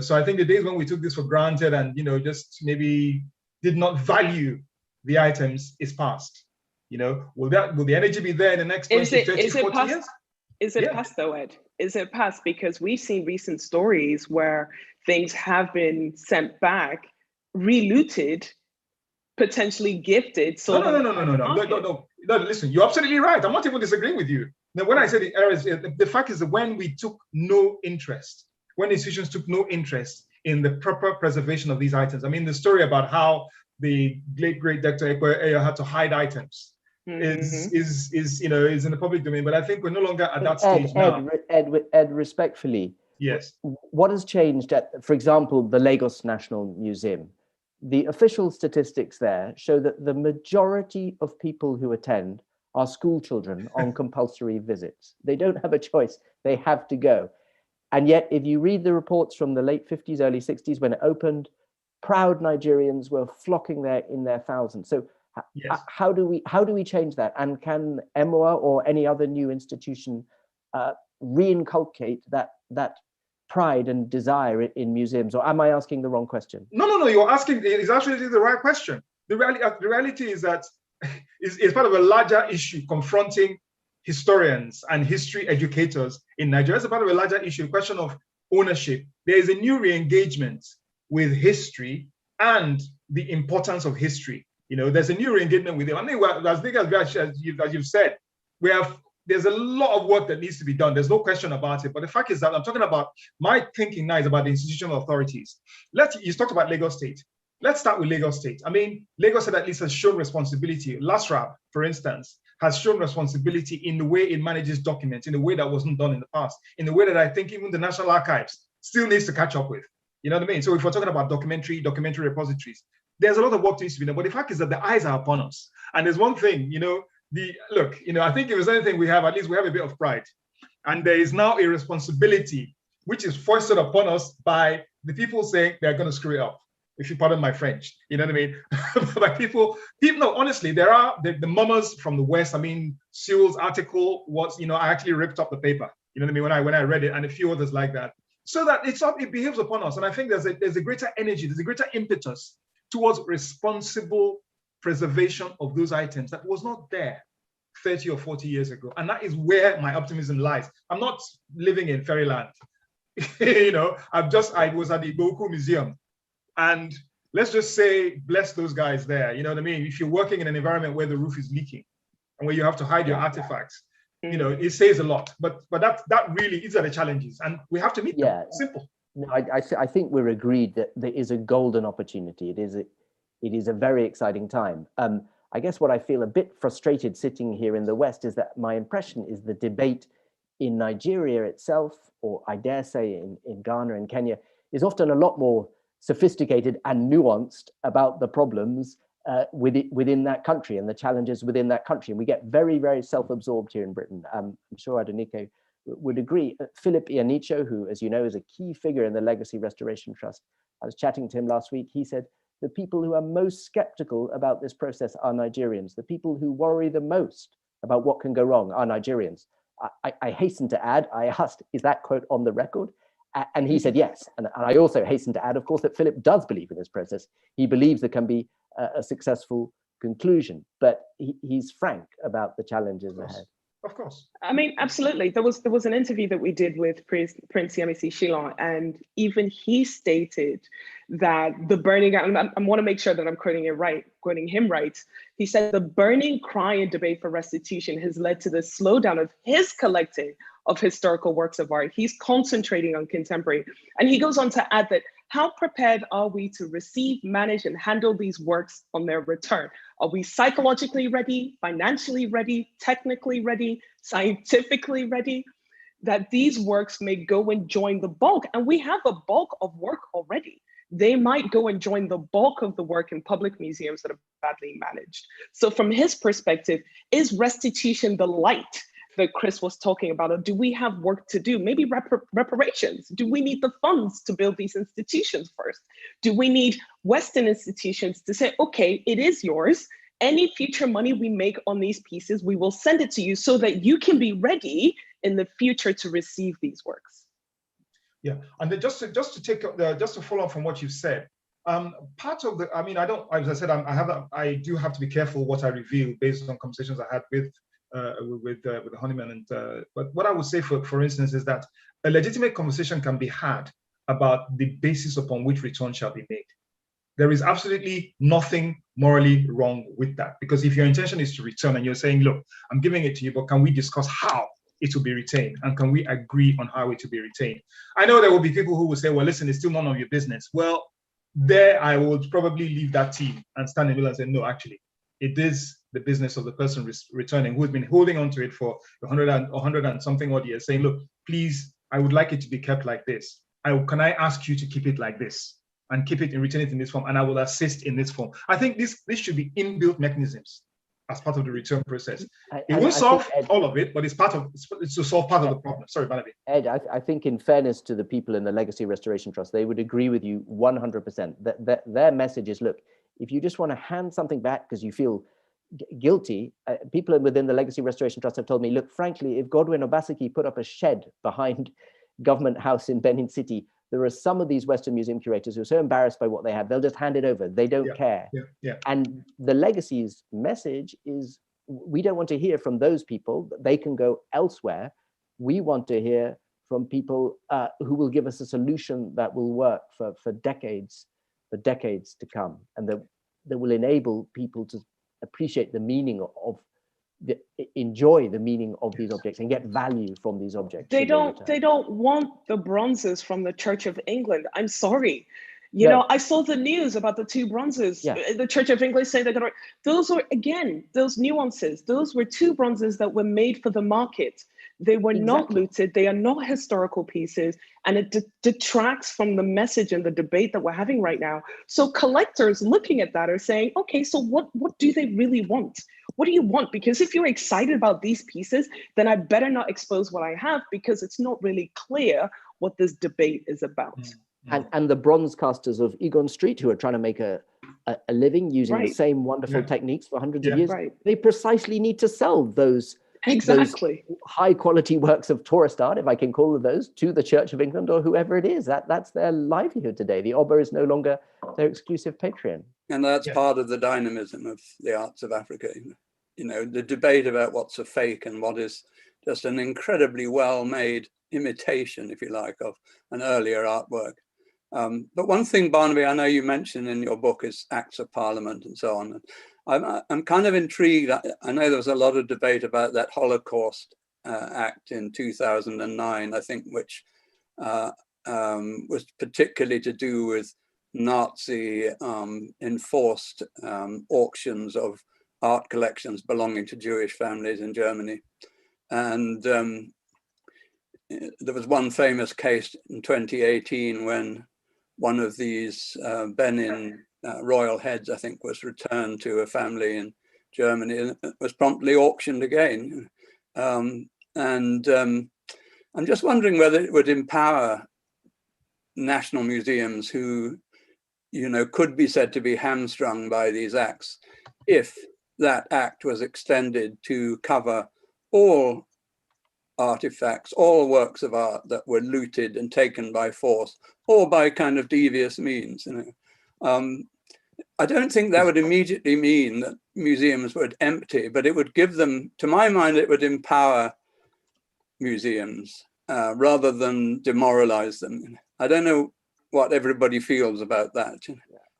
D: So I think the days when we took this for granted and just maybe did not value the items is past. Will the energy be there in the next 20, 30, 40 years?
F: Is it past though, Ed? Is it past? Because we've seen recent stories where things have been sent back, re-looted, potentially gifted. So
D: No, listen, you're absolutely right. I'm not even disagreeing with you. Now, when I say the errors, the fact is that when we took no interest, when institutions took no interest in the proper preservation of these items. I mean, the story about how the great Dr. Ekwe had to hide items is in the public domain, but I think we're no longer at that stage now.
G: Ed, respectfully,
D: yes.
G: What has changed at, for example, the Lagos National Museum? The official statistics there show that the majority of people who attend are school children on compulsory visits. They don't have a choice, they have to go. And yet, if you read the reports from the late 50s, early 60s, when it opened, proud Nigerians were flocking there in their thousands. So yes. How do we change that? And can EMOWAA or any other new institution reinculcate that pride and desire in museums? Or am I asking the wrong question?
D: No, you're asking, it's actually the right question. The reality is that it's part of a larger issue confronting historians and history educators in Nigeria. It's a part of a larger issue, the question of ownership. There is a new re-engagement with history and the importance of history. There's a new re-engagement with it. I mean, as you've said, there's a lot of work that needs to be done. There's no question about it. But the fact is that I'm talking about, my thinking now is about the institutional authorities. You talked about Lagos State. Let's start with Lagos State. I mean, Lagos State at least has shown responsibility. LASRAB, for instance, has shown responsibility in the way it manages documents, in a way that wasn't done in the past, in a way that I think even the National Archives still needs to catch up with. You know what I mean? So if we're talking about documentary repositories, there's a lot of work that needs to be done. But the fact is that the eyes are upon us. And there's one thing, I think if there's anything we have, at least we have a bit of pride. And there is now a responsibility which is foisted upon us by the people saying they're going to screw it up, if you pardon my French. You know what I mean? By people, no, honestly, there are the mummers from the West. I mean, Sewell's article was, I actually ripped up the paper. You know what I mean? When I read it, and a few others like that. So that it behaves upon us. And I think there's a greater energy, there's a greater impetus towards responsible preservation of those items that was not there 30 or 40 years ago. And that is where my optimism lies. I'm not living in fairyland. I was at the Museum, and let's just say, bless those guys there. You know what I mean? If you're working in an environment where the roof is leaking and where you have to hide your artifacts, you know, it says a lot. But that really, these are the challenges, and we have to meet them. Simple.
G: No, I think we're agreed that there is a golden opportunity. It is a very exciting time. I guess what I feel a bit frustrated sitting here in the West is that my impression is the debate in Nigeria itself, or I dare say in Ghana and Kenya, is often a lot more sophisticated and nuanced about the problems within that country and the challenges within that country. And we get very, very self-absorbed here in Britain. I'm sure Adenike would agree. Philip Ianicho, who, as you know, is a key figure in the Legacy Restoration Trust, I was chatting to him last week. He said, the people who are most skeptical about this process are Nigerians. The people who worry the most about what can go wrong are Nigerians. I hasten to add, I asked, is that quote on the record? And he said yes. And I also hasten to add, of course, that Philip does believe in this process. He believes there can be a successful conclusion, but he's frank about the challenges ahead.
D: Of course.
F: I mean, absolutely. There was an interview that we did with Prince Yemisi Shillong, and even he stated that the burning, I want to make sure that I'm quoting him right. He said the burning cry and debate for restitution has led to the slowdown of his collecting of historical works of art. He's concentrating on contemporary. And he goes on to add that, how prepared are we to receive, manage, and handle these works on their return? Are we psychologically ready, financially ready, technically ready, scientifically ready, that these works may go and join the bulk? And we have a bulk of work already. They might go and join the bulk of the work in public museums that are badly managed. So from his perspective, is restitution the light that Chris was talking about, or do we have work to do? Maybe reparations. Do we need the funds to build these institutions first? Do we need Western institutions to say, okay, it is yours. Any future money we make on these pieces, we will send it to you so that you can be ready in the future to receive these works.
D: Yeah, and then just to follow up from what you said, part of the, I mean, as I said, I do have to be careful what I reveal based on conversations I had with the Honeyman, but what I would say, for instance, is that a legitimate conversation can be had about the basis upon which return shall be made. There is absolutely nothing morally wrong with that, because if your intention is to return and you're saying, look, I'm giving it to you, but can we discuss how it will be retained, and can we agree on how it will be retained? I know there will be people who will say, well, listen, it's still none of your business. Well, there I would probably leave that team and stand in the middle and say, no, actually, it is the business of the person returning, who's been holding on to it for 100 and something odd years, saying, look, please, I would like it to be kept like this. Can I ask you to keep it like this and keep it and retain it in this form, and I will assist in this form. I think this should be inbuilt mechanisms as part of the return process. It won't solve all of it, but it's to solve part of the problem. Sorry, Barnaby.
G: Ed, I think in fairness to the people in the Legacy Restoration Trust, they would agree with you 100%. That their message is, look, if you just want to hand something back because you feel guilty, people within the Legacy Restoration Trust have told me, look, frankly, if Godwin Obaseki put up a shed behind Government House in Benin City, there are some of these Western Museum curators who are so embarrassed by what they have, they'll just hand it over. They don't care. And the Legacy's message is, we don't want to hear from those people. They can go elsewhere. We want to hear from people who will give us a solution that will work for decades to come, and that will enable people to appreciate the meaning of, enjoy the meaning of these objects and get value from these objects. They
F: don't want the bronzes from the Church of England. I'm sorry. You know, I saw the news about the two bronzes. The Church of England saying they're going to, those were, again, those nuances. Those were two bronzes that were made for the market. They were not looted. They are not historical pieces. And it detracts from the message and the debate that we're having right now. So collectors looking at that are saying, okay, so what do they really want? What do you want? Because if you're excited about these pieces, then I better not expose what I have, because it's not really clear what this debate is about.
G: And the bronze casters of Egon Street, who are trying to make a living using the same wonderful techniques for hundreds of years, they precisely need to sell those high quality works of tourist art, if I can call them those, to the Church of England or whoever it is. That's their livelihood today. The Oba is no longer their exclusive patron.
C: And that's part of the dynamism of the arts of Africa. You know, the debate about what's a fake and what is just an incredibly well-made imitation, if you like, of an earlier artwork. But one thing, Barnaby, I know you mentioned in your book is Acts of Parliament and so on. I'm kind of intrigued. I know there was a lot of debate about that Holocaust Act in 2009, I think, which was particularly to do with Nazi enforced auctions of art collections belonging to Jewish families in Germany. And there was one famous case in 2018 when one of these Benin royal heads, I think, was returned to a family in Germany and was promptly auctioned again. I'm just wondering whether it would empower national museums who, you know, could be said to be hamstrung by these acts, if that act was extended to cover all artifacts, all works of art that were looted and taken by force or by kind of devious means. You know, I don't think that would immediately mean that museums would empty, but it would give them, to my mind, it would empower museums rather than demoralize them. I don't know what everybody feels about that.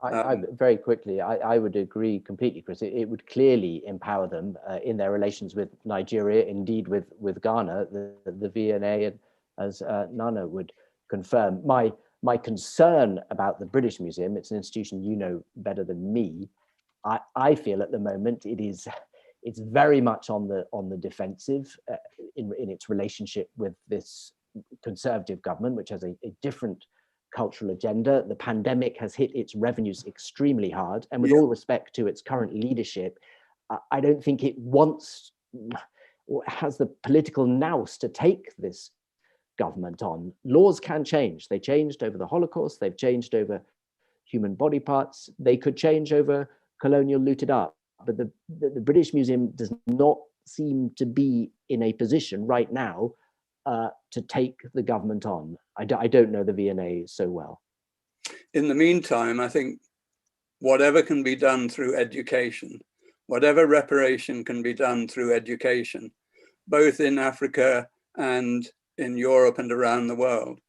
G: I very quickly, I would agree completely, Chris. It would clearly empower them in their relations with Nigeria, indeed with Ghana, the V&A, and as Nana would confirm. My concern about the British Museum, it's an institution you know better than me. I feel at the moment it's very much on the defensive in its relationship with this Conservative government, which has a different cultural agenda. The pandemic has hit its revenues extremely hard, and with all respect to its current leadership, I don't think it wants or has the political nous to take this government on. Laws can change. They changed over the Holocaust. They've changed over human body parts. They could change over colonial looted art. But the British Museum does not seem to be in a position right now to take the government on. I don't know the V&A so well.
C: In the meantime, I think whatever can be done through education, whatever reparation can be done through education, both in Africa and in Europe and around the world,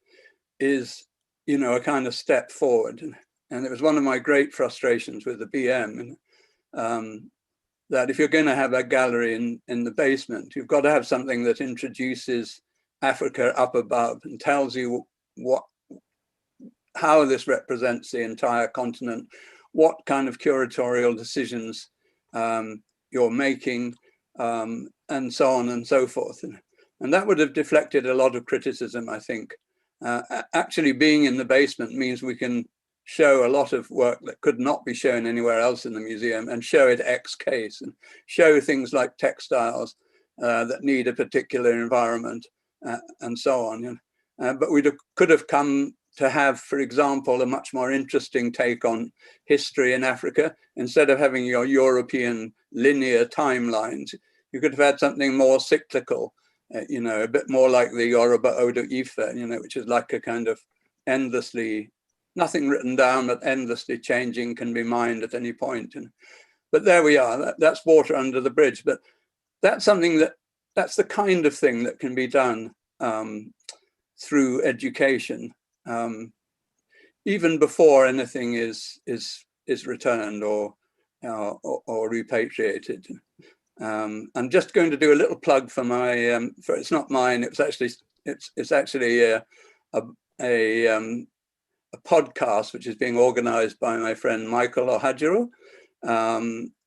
C: is, you know, a kind of step forward. And it was one of my great frustrations with the BM, that if you're going to have a gallery in the basement, you've got to have something that introduces Africa up above and tells you how this represents the entire continent, what kind of curatorial decisions you're making, and so on and so forth. And that would have deflected a lot of criticism, I think. Actually being in the basement means we can show a lot of work that could not be shown anywhere else in the museum, and show it ex case, and show things like textiles that need a particular environment, and so on. But we could have come to have, for example, a much more interesting take on history in Africa. Instead of having your European linear timelines, you could have had something more cyclical, you know, a bit more like the Yoruba Odo Ife, you know, which is like a kind of endlessly, nothing written down, but endlessly changing, can be mined at any point. But there we are, that's water under the bridge. But that's something that's the kind of thing that can be done through education, even before anything is returned or repatriated. I'm just going to do a little plug for my, it's not mine, it's actually a podcast which is being organized by my friend Michael Ohajiro,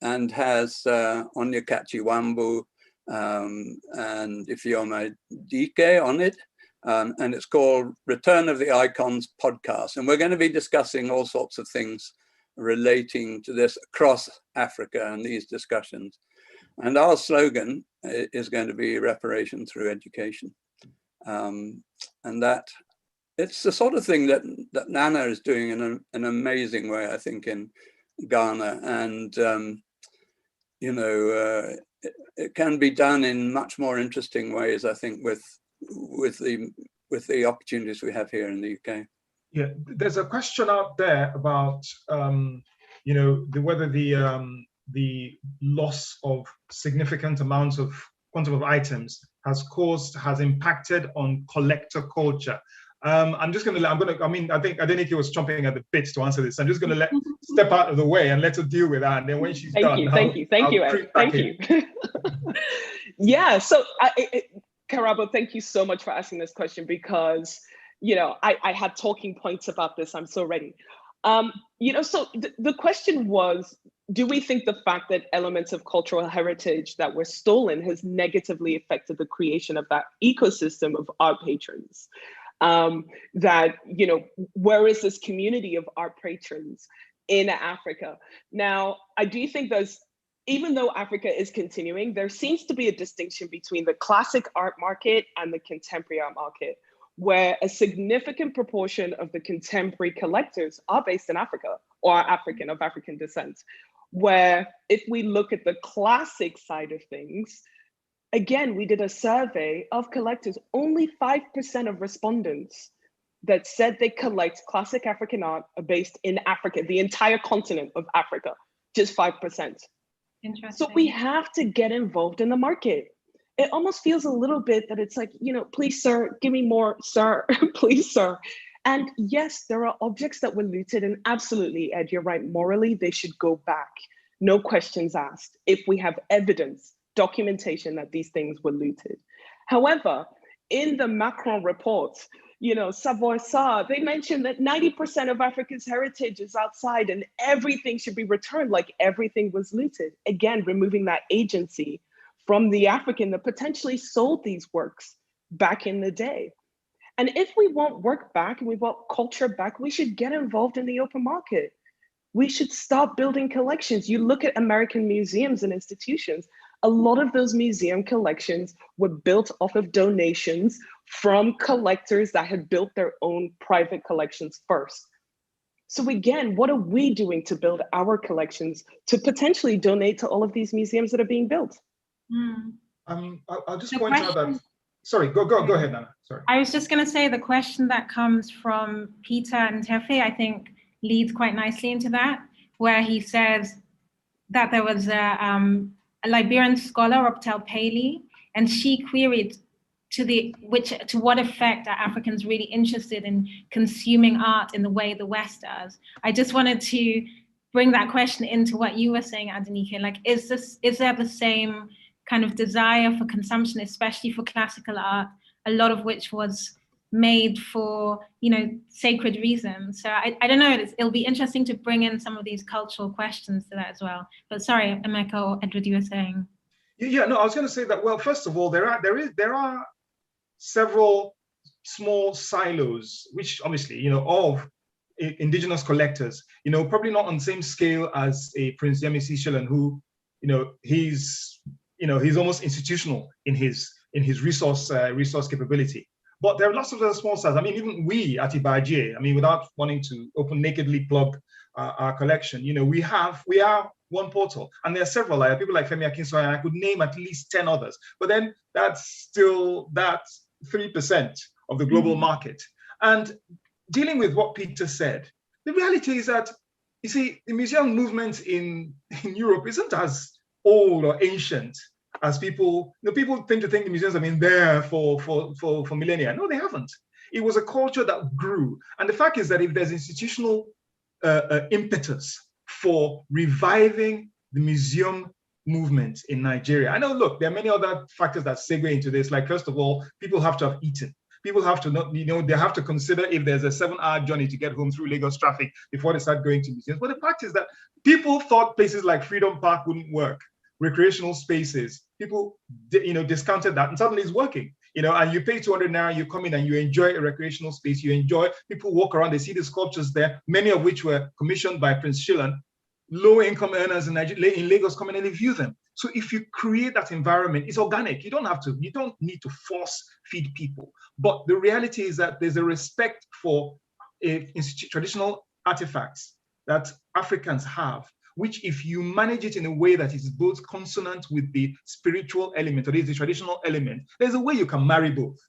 C: and has Onyekachi Wambu and Ifeoma Dike on it. And it's called Return of the Icons Podcast. And we're going to be discussing all sorts of things relating to this across Africa and these discussions. And our slogan is going to be reparation through education. And that it's the sort of thing that Nana is doing in an amazing way, I think, in Ghana. And, you know, it can be done in much more interesting ways, I think, with the opportunities we have here in the UK.
D: Yeah, there's a question out there about, you know, whether the loss of significant amounts of quantum of items has impacted on collector culture. I think Adenike was chomping at the bit to answer this. I'm just going to step out of the way and let her deal with that. And then when she's done,
F: thank you, Ed. Thank you. Yeah, so Karabo, thank you so much for asking this question, because, you know, I had talking points about this. I'm so ready. You know, so the question was, do we think the fact that elements of cultural heritage that were stolen has negatively affected the creation of that ecosystem of art patrons? That, you know, where is this community of art patrons in Africa? Now, I do think even though Africa is continuing, there seems to be a distinction between the classic art market and the contemporary art market, where a significant proportion of the contemporary collectors are based in Africa or are African, of African descent. Where if we look at the classic side of things, again, we did a survey of collectors, only 5% of respondents that said they collect classic African art are based in Africa, the entire continent of Africa, just 5%.
E: Interesting.
F: So we have to get involved in the market. It almost feels a little bit that it's like, you know, please, sir, give me more, sir, please, sir. And yes, there are objects that were looted, and absolutely, Ed, you're right, morally, they should go back. No questions asked, if we have evidence, documentation that these things were looted. However, in the Macron report, you know, Savoy-Sarr, they mentioned that 90% of Africa's heritage is outside and everything should be returned, like everything was looted. Again, removing that agency from the African that potentially sold these works back in the day. And if we want work back and we want culture back, we should get involved in the open market. We should start building collections. You look at American museums and institutions, a lot of those museum collections were built off of donations from collectors that had built their own private collections first. So again, what are we doing to build our collections to potentially donate to all of these museums that are being built?
D: I'll just point out that, sorry, go ahead, Nana, sorry.
E: I was just gonna say the question that comes from Peter and Tefe, I think leads quite nicely into that, where he says that there was a Liberian scholar, Optel Paley, and she queried to what effect are Africans really interested in consuming art in the way the West does? I just wanted to bring that question into what you were saying, Adenike. Like, is there the same kind of desire for consumption, especially for classical art, a lot of which was made for, you know, sacred reasons? So I don't know, it'll be interesting to bring in some of these cultural questions to that as well. But sorry, Emeka or Edward, you were saying.
D: Yeah, no, I was going to say that, well, first of all, there are several small silos, which obviously, you know, of indigenous collectors, you know, probably not on the same scale as a Prince Yemisi Shilan, who, you know, he's almost institutional in his resource capability. But there are lots of other small silos. I mean, even we at Ibaje, I mean, without wanting to nakedly plug our collection, you know, we are one portal, and there are several, like people like Femi Akinsoy, and I could name at least 10 others. But then that's 3% of the global market. And dealing with what Peter said, the reality is that, you see, the museum movement in Europe isn't as old or ancient as people tend to think the museums have been there for millennia. No, they haven't. It was a culture that grew. And the fact is that if there's institutional impetus for reviving the museum movement in Nigeria, I know, look, there are many other factors that segue into this. Like, first of all, people have to have eaten. People have to not, you know, they have to consider if there's a 7-hour journey to get home through Lagos traffic before they start going to museums. But the fact is that people thought places like Freedom Park wouldn't work. Recreational spaces, people, you know, discounted that, and suddenly it's working, you know, and you pay 200 naira, you come in and you enjoy a recreational space, you enjoy, people walk around, they see the sculptures there, many of which were commissioned by Prince Shilan. Low-income earners in Lagos come in and they view them. So if you create that environment, it's organic. You don't need to force feed people. But the reality is that there's a respect for traditional artifacts that Africans have, which, if you manage it in a way that is both consonant with the spiritual element or the traditional element, there's a way you can marry both.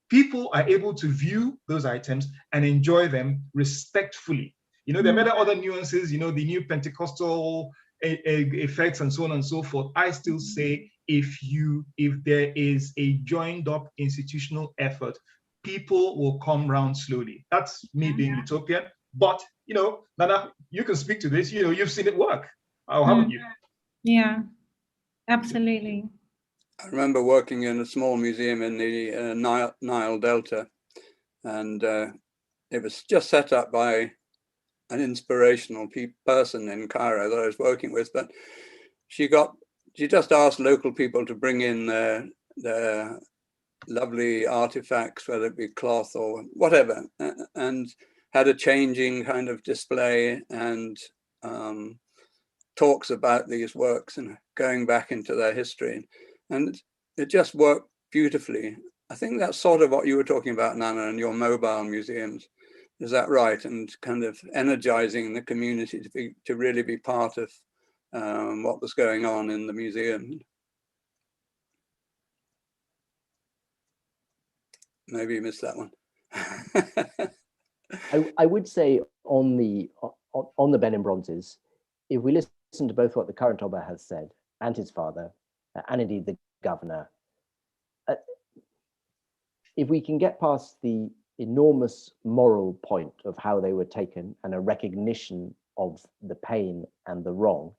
D: People are able to view those items and enjoy them respectfully. You know, there are many other nuances, you know, the new Pentecostal effects and so on and so forth. I still say, if there is a joined up institutional effort, people will come round slowly. That's me being utopian. But, Nana, you can speak to this. You've seen it work. How haven't you?
E: Yeah, absolutely.
C: I remember working in a small museum in the Nile Delta, and it was just set up by an inspirational person in Cairo that I was working with, but she just asked local people to bring in their lovely artifacts, whether it be cloth or whatever, and had a changing kind of display and talks about these works and going back into their history. And it just worked beautifully. I think that's sort of what you were talking about, Nana, and your mobile museums. Is that right? And kind of energizing the community to really be part of what was going on in the museum. Maybe you missed that one.
G: I would say on the Benin bronzes, if we listen to both what the current Oba has said and his father, and indeed the governor, if we can get past the enormous moral point of how they were taken and a recognition of the pain and the wrong,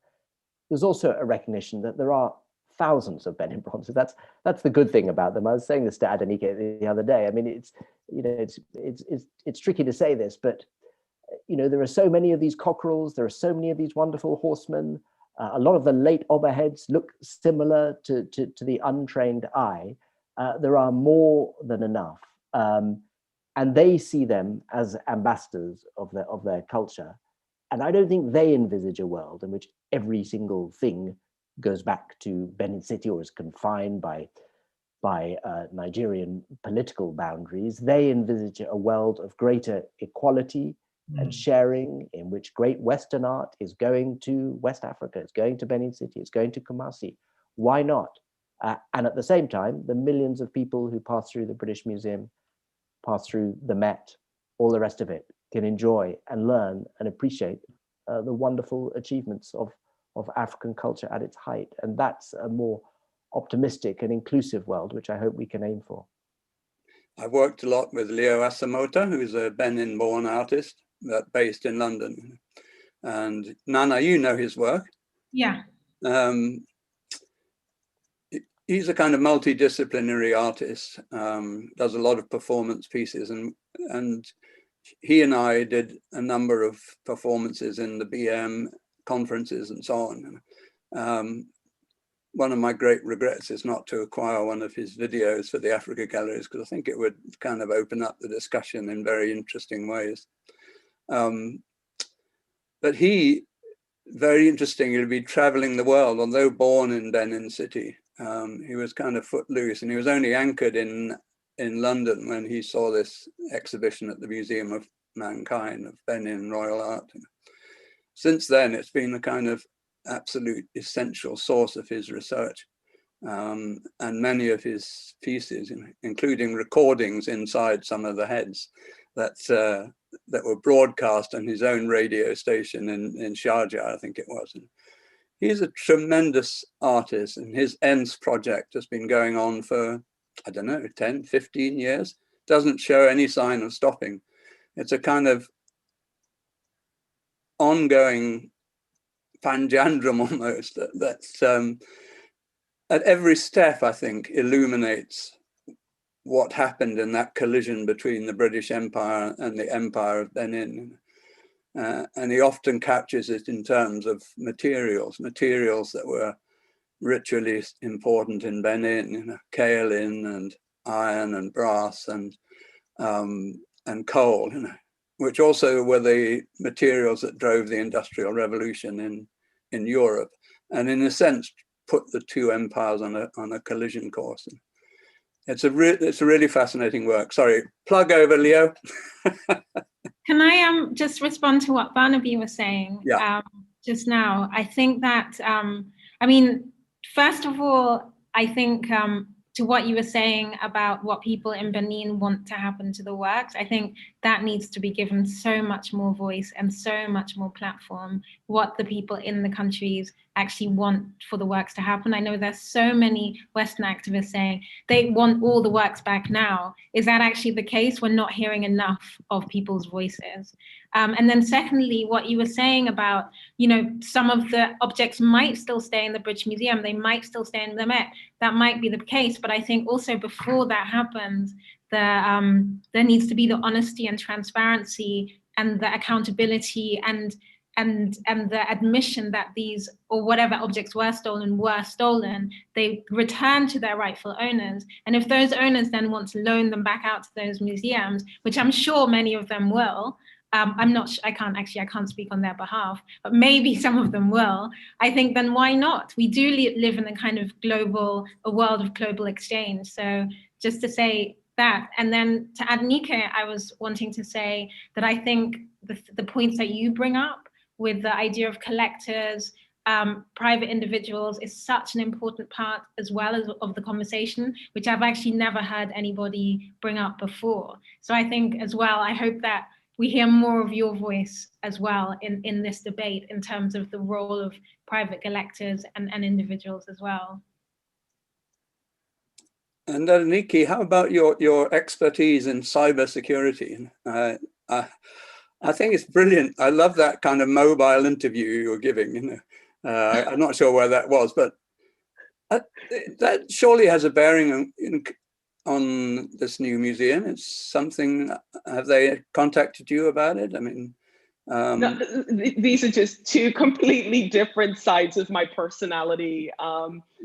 G: there's also a recognition that there are thousands of Benin bronzes. That's the good thing about them. I was saying this to Adenike the other day. I mean, it's tricky to say this, but there are so many of these cockerels. There are so many of these wonderful horsemen. A lot of the late Oba heads look similar to the untrained eye. There are more than enough. And they see them as ambassadors of their culture. And I don't think they envisage a world in which every single thing goes back to Benin City or is confined by Nigerian political boundaries. They envisage a world of greater equality and sharing, in which great Western art is going to West Africa, it's going to Benin City, it's going to Kumasi. Why not? And at the same time, the millions of people who pass through the British Museum, pass through the Met, all the rest of it, can enjoy and learn and appreciate the wonderful achievements of African culture at its height. And that's a more optimistic and inclusive world, which I hope we can aim for.
C: I've worked a lot with Leo Asamota, who's a Benin-born artist based in London. And Nana, you know his work.
E: Yeah.
C: He's a kind of multidisciplinary artist, does a lot of performance pieces, and he and I did a number of performances in the BM conferences and so on. One of my great regrets is not to acquire one of his videos for the Africa galleries, because I think it would kind of open up the discussion in very interesting ways. But he, very interestingly, would be traveling the world, although born in Benin City. He was kind of footloose, and he was only anchored in London when he saw this exhibition at the Museum of Mankind of Benin Royal Art. Since then, it's been a kind of absolute essential source of his research, and many of his pieces, including recordings inside some of the heads that were broadcast on his own radio station in Sharjah, I think it was. And he's a tremendous artist, and his ENS project has been going on for, I don't know, 10, 15 years. Doesn't show any sign of stopping. It's a kind of ongoing panjandrum almost that's at every step, I think, illuminates what happened in that collision between the British Empire and the Empire of Benin. And he often captures it in terms of materials that were ritually important in Benin, kaolin and iron and brass and coal, which also were the materials that drove the Industrial Revolution in Europe, and in a sense put the two empires on a collision course. It's a really fascinating work. Sorry, plug over, Leo.
E: Can I just respond to what Barnaby was saying just now? I think that, I mean, first of all, I think to what you were saying about what people in Benin want to happen to the works, I think that needs to be given so much more voice and so much more platform, what the people in the countries actually want for the works to happen. I know there's so many Western activists saying they want all the works back now. Is that actually the case? We're not hearing enough of people's voices. And then secondly, what you were saying about, you know, some of the objects might still stay in the British Museum, they might still stay in the Met. That might be the case, but I think also before that happens, there needs to be the honesty and transparency and the accountability and the admission that these, or whatever objects were stolen, they return to their rightful owners. And if those owners then want to loan them back out to those museums, which I'm sure many of them will, I can't speak on their behalf, but maybe some of them will. I think then why not? We do live in a kind of a world of global exchange. So just to say that, and then to Adenike, I was wanting to say that I think the points that you bring up with the idea of collectors, private individuals is such an important part as well as of the conversation, which I've actually never heard anybody bring up before. So I think as well, I hope that we hear more of your voice as well in this debate in terms of the role of private collectors and individuals as well.
C: And Adenike, how about your expertise in cybersecurity? I think it's brilliant. I love that kind of mobile interview you were giving. You know, I'm not sure where that was, but that surely has a bearing on this new museum. It's something. Have they contacted you about it? I mean,
F: no, these are just two completely different sides of my personality.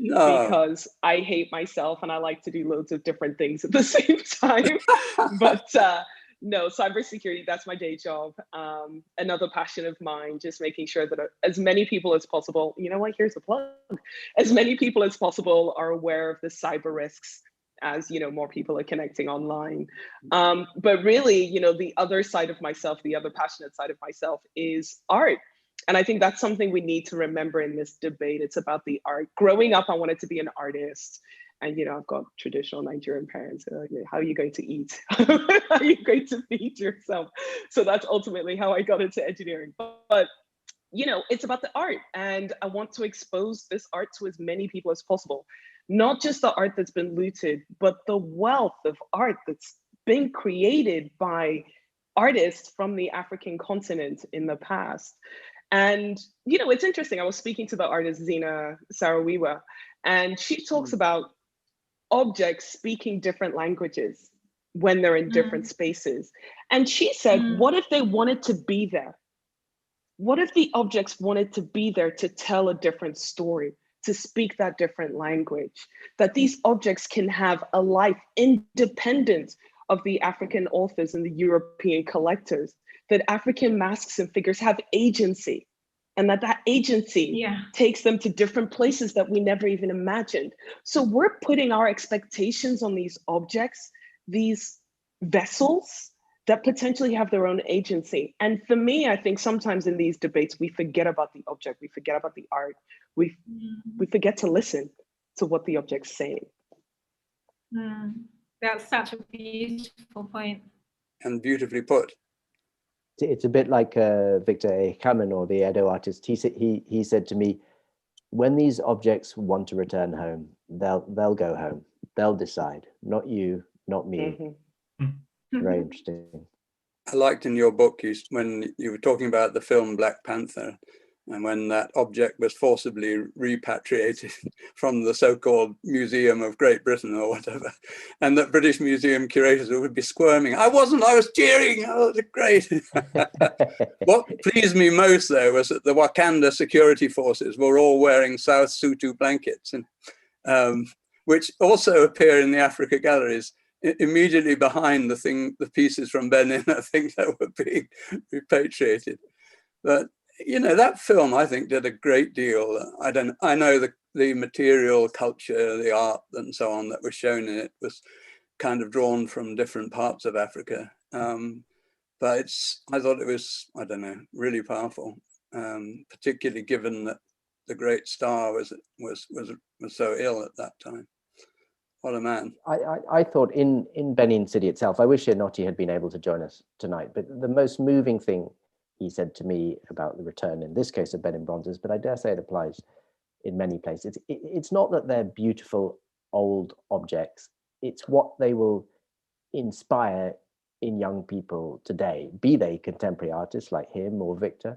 F: Because I hate myself and I like to do loads of different things at the same time. But no, cybersecurity, that's my day job. Another passion of mine, just making sure that as many people as possible, you know what, here's a plug, as many people as possible are aware of the cyber risks as, you know, more people are connecting online. But really, you know, the other side of myself, the other passionate side of myself is art. And I think that's something we need to remember in this debate. It's about the art. Growing up, I wanted to be an artist. And, you know, I've got traditional Nigerian parents. Like, how are you going to eat? How are you going to feed yourself? So that's ultimately how I got into engineering. But, you know, it's about the art. And I want to expose this art to as many people as possible. Not just the art that's been looted, but the wealth of art that's been created by artists from the African continent in the past. And, you know, it's interesting. I was speaking to the artist Zina Sarawiwa, and she talks about objects speaking different languages when they're in different spaces. And she said, what if they wanted to be there? What if the objects wanted to be there to tell a different story, to speak that different language, that these objects can have a life independent of the African authors and the European collectors, that African masks and figures have agency, and that agency takes them to different places that we never even imagined. So we're putting our expectations on these objects, these vessels that potentially have their own agency. And for me, I think sometimes in these debates, we forget about the object, we forget about the art, we forget to listen to what the object's saying.
E: That's such a beautiful point.
C: And beautifully put.
G: It's a bit like Victor Kamen, or the Edo artist. He said to me, when these objects want to return home, they'll go home. They'll decide, not you, not me. Very interesting.
C: I liked in your book when you were talking about the film Black Panther, and when that object was forcibly repatriated from the so-called Museum of Great Britain or whatever, and that British Museum curators would be squirming. I was cheering, oh, it was great. What pleased me most, though, was that the Wakanda security forces were all wearing South Sutu blankets, and which also appear in the Africa galleries, immediately behind the pieces from Benin, I think, that were being repatriated. But you know, that film, I think, did a great deal. I know the material, culture, the art and so on that was shown in it was kind of drawn from different parts of Africa. But I thought it was, I don't know, really powerful, particularly given that the great star was so ill at that time. What a man.
G: I thought in Benin City itself, I wish Enotti had been able to join us tonight, but the most moving thing he said to me about the return, in this case of Benin bronzes, but I dare say it applies in many places. It's not that they're beautiful old objects, it's what they will inspire in young people today, be they contemporary artists like him or Victor,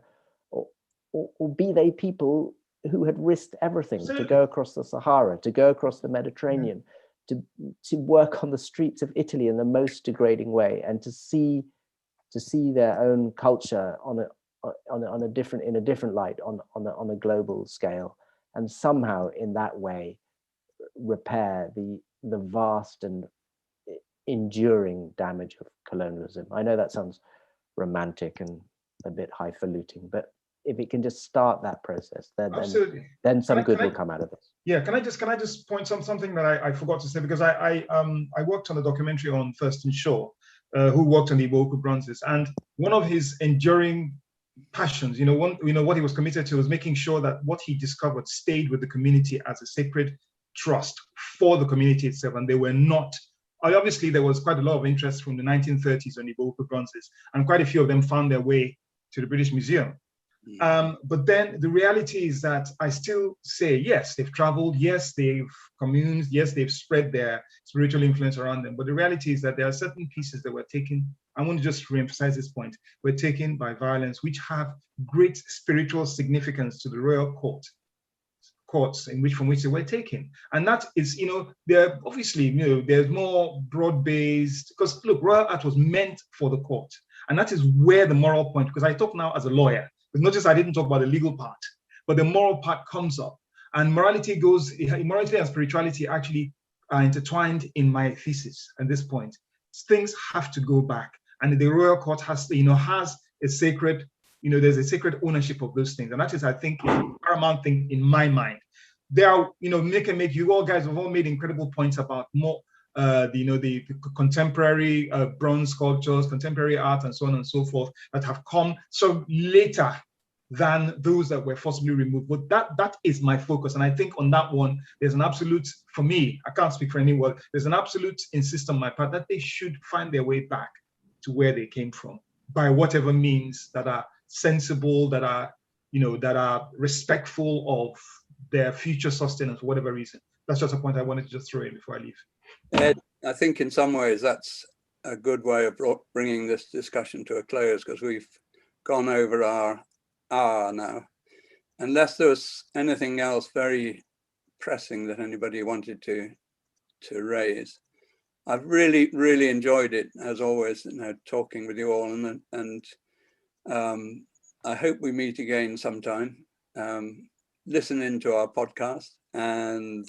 G: or be they people who had risked everything to go across the Sahara, to go across the Mediterranean, to work on the streets of Italy in the most degrading way, and to see their own culture in a different light, on a global scale, and somehow in that way repair the vast and enduring damage of colonialism. I know that sounds romantic and a bit highfalutin, but if it can just start that process, then some good will come out of this.
D: Yeah, can I just point on something that I forgot to say, because I worked on a documentary on Thurston Shaw, who worked on the EMOWAA bronzes, and one of his enduring passions, what he was committed to was making sure that what he discovered stayed with the community as a sacred trust for the community itself, and they were not. Obviously, there was quite a lot of interest from the 1930s on EMOWAA bronzes, and quite a few of them found their way to the British Museum. But then the reality is that I still say, yes, they've traveled, yes, they've communed, yes, they've spread their spiritual influence around them. But the reality is that there are certain pieces that were taken, I want to just reemphasize this point, were taken by violence, which have great spiritual significance to the royal courts from which they were taken. And that is, they're obviously, there's more broad-based, because look, royal art was meant for the court. And that is where the moral point, because I talk now as a lawyer, but notice I didn't talk about the legal part, but the moral part comes up. And morality and spirituality actually are intertwined in my thesis at this point. Things have to go back. And the royal court has a sacred, there's a sacred ownership of those things. And that is, I think, a paramount thing in my mind. There are, you all guys have all made incredible points about more, the contemporary bronze sculptures, contemporary art, and so on and so forth that have come so later than those that were forcibly removed. But that is my focus. And I think on that one, there's an absolute, for me, I can't speak for anyone, there's an absolute insist on my part that they should find their way back to where they came from by whatever means that are sensible, that are respectful of their future sustenance for whatever reason. That's just a point I wanted to just throw in before I leave.
C: Ed, I think in some ways that's a good way of bringing this discussion to a close, because we've gone over our hour now. Unless there was anything else very pressing that anybody wanted to raise, I've really, really enjoyed it, as always, talking with you all, and I hope we meet again sometime. Listen into our podcast, and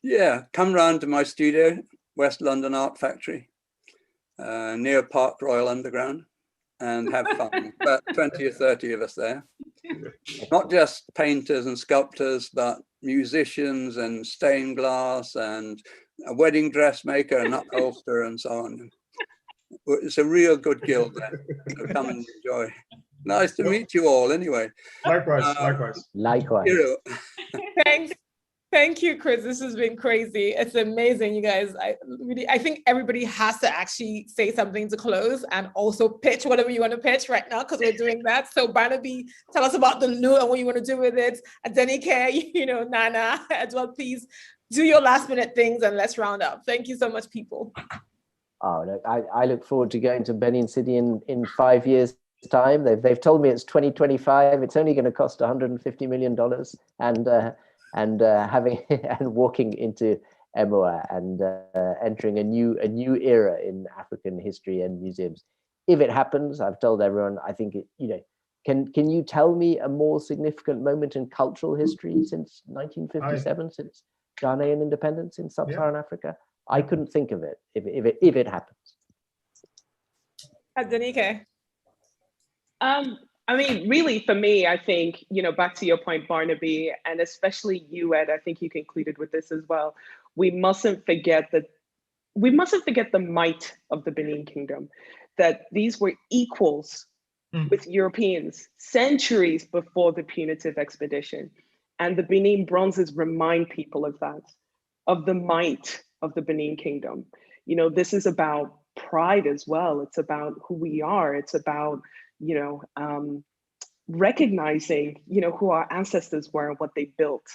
C: yeah, come round to my studio, West London Art Factory, near Park Royal Underground, and have fun. About 20 or 30 of us there. Not just painters and sculptors, but musicians and stained glass and a wedding dressmaker and upholsterer and so on. It's a real good guild there. So come and enjoy. Nice to meet you all anyway.
D: Likewise.
B: Thank you, Chris. This has been crazy. It's amazing, you guys. I think everybody has to actually say something to close, and also pitch whatever you want to pitch right now, because we're doing that. So Barnaby, tell us about the loot and what you want to do with it. Adenike, Nana as well, please do your last minute things and let's round up. Thank you so much, people.
G: Oh, no, I look forward to going to Benin City in 5 years' time. They've told me it's 2025. It's only going to cost $150 million, and having and walking into EMOWAA and entering a new era in African history and museums. If it happens, I've told everyone, I think can you tell me a more significant moment in cultural history since 1957, since Ghanaian independence in sub-Saharan Africa? I couldn't think of it if it happens.
B: Adenike.
F: I mean, really, for me, I think, back to your point, Barnaby, and especially you, Ed, I think you concluded with this as well. We mustn't forget the might of the Benin Kingdom, that these were equals with Europeans centuries before the punitive expedition. And the Benin bronzes remind people of that, of the might of the Benin Kingdom. You know, this is about pride as well. It's about who we are. It's about, you know, recognizing, you know, who our ancestors were and what they built.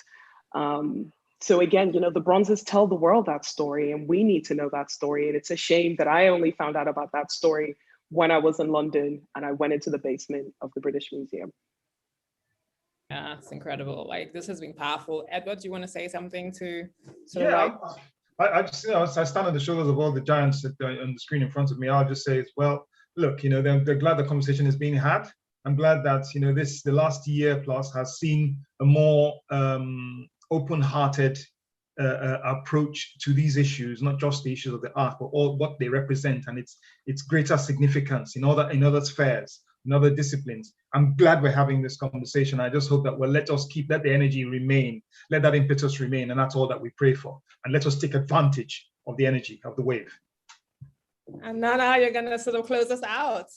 F: So again, you know, the bronzes tell the world that story, and we need to know that story. And it's a shame that I only found out about that story when I was in London and I went into the basement of the British Museum.
B: Yeah, it's incredible. Like, this has been powerful. Edward, do you want to say something to
D: I just, you know, as I stand on the shoulders of all the giants on the screen in front of me, I'll just say, well, look, you know, they're glad the conversation is being had. I'm glad that, you know, the last year plus has seen a more open-hearted approach to these issues, not just the issues of the art, but all what they represent and its greater significance in other spheres, in other disciplines. I'm glad we're having this conversation. I just hope that let the energy remain, let that impetus remain, and that's all that we pray for. And let us take advantage of the energy of the wave.
B: And Nana, you're gonna sort of close us out.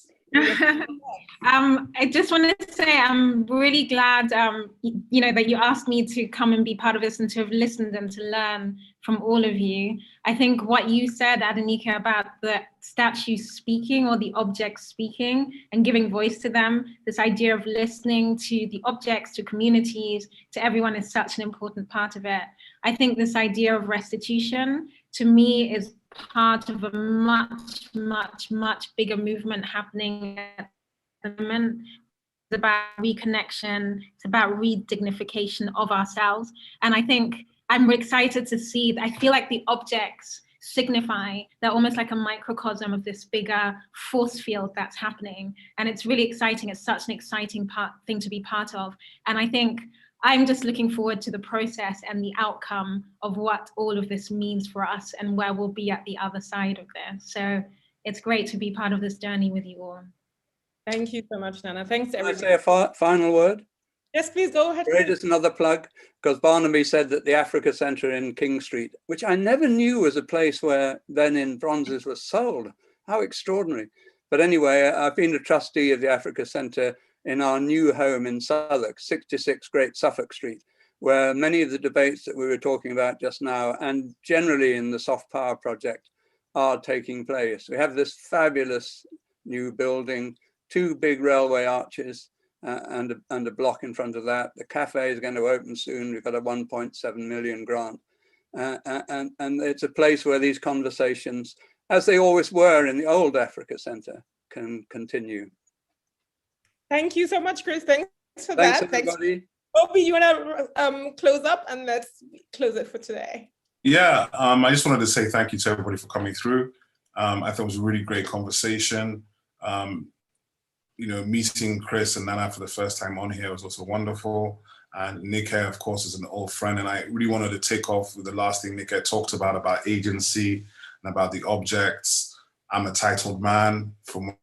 E: I just want to say I'm really glad, you know, that you asked me to come and be part of this and to have listened and to learn from all of you. I think what you said, Adenike, about the statues speaking or the objects speaking and giving voice to them, this idea of listening to the objects, to communities, to everyone is such an important part of it. I think this idea of restitution, to me, is part of a much, much, much bigger movement happening at the moment. It's about reconnection, it's about redignification of ourselves. And I think I'm excited to see, I feel like the objects signify, they're almost like a microcosm of this bigger force field that's happening. And it's really exciting. It's such an exciting thing to be part of. And I think I'm just looking forward to the process and the outcome of what all of this means for us and where we'll be at the other side of this. So it's great to be part of this journey with you all.
B: Thank you so much, Nana. Thanks to
C: Can I
B: everybody.
C: say a final word?
B: Yes, please go ahead.
C: Just another plug, because Barnaby said that the Africa Centre in King Street, which I never knew was a place where Benin bronzes were sold. How extraordinary. But anyway, I've been a trustee of the Africa Centre in our new home in Southwark, 66 Great Suffolk Street, where many of the debates that we were talking about just now and generally in the soft power project are taking place. We have this fabulous new building, 2 big railway arches and a block in front of that. The cafe is going to open soon. We've got a 1.7 million grant. And it's a place where these conversations, as they always were in the old Africa Centre, can continue.
B: Thank you so much, Chris. Thanks for
C: Thanks,
B: that.
C: everybody.
B: Obi, you want to close up and let's close it for today.
A: Yeah, I just wanted to say thank you to everybody for coming through. I thought it was a really great conversation. You know, meeting Chris and Nana for the first time on here was also wonderful. And Nike, of course, is an old friend. And I really wanted to take off with the last thing Nike talked about agency and about the objects. I'm a titled man from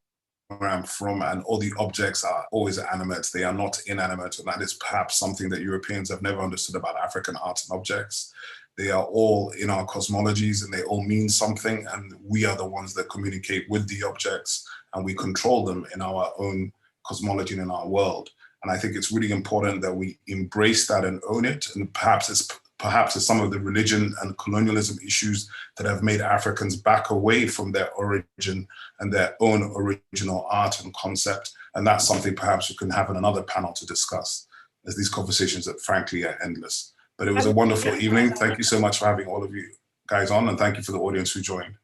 A: where I'm from, and all the objects are always animate. They are not inanimate. And that is perhaps something that Europeans have never understood about African art and objects. They are all in our cosmologies and they all mean something. And we are the ones that communicate with the objects and we control them in our own cosmology and in our world. And I think it's really important that we embrace that and own it. And perhaps it's some of the religion and colonialism issues that have made Africans back away from their origin and their own original art and concept. And that's something perhaps we can have in another panel to discuss, as these conversations that frankly are endless. But it was a wonderful evening. Thank you so much for having all of you guys on, and thank you for the audience who joined.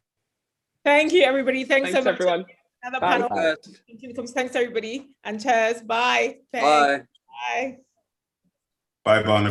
B: Thank you, everybody. Thanks so much,
F: everyone.
B: Another
F: Bye.
B: panel. Thanks, everybody. And cheers. Bye.
C: Bye.
B: Bye.
A: Bye, Barnaby.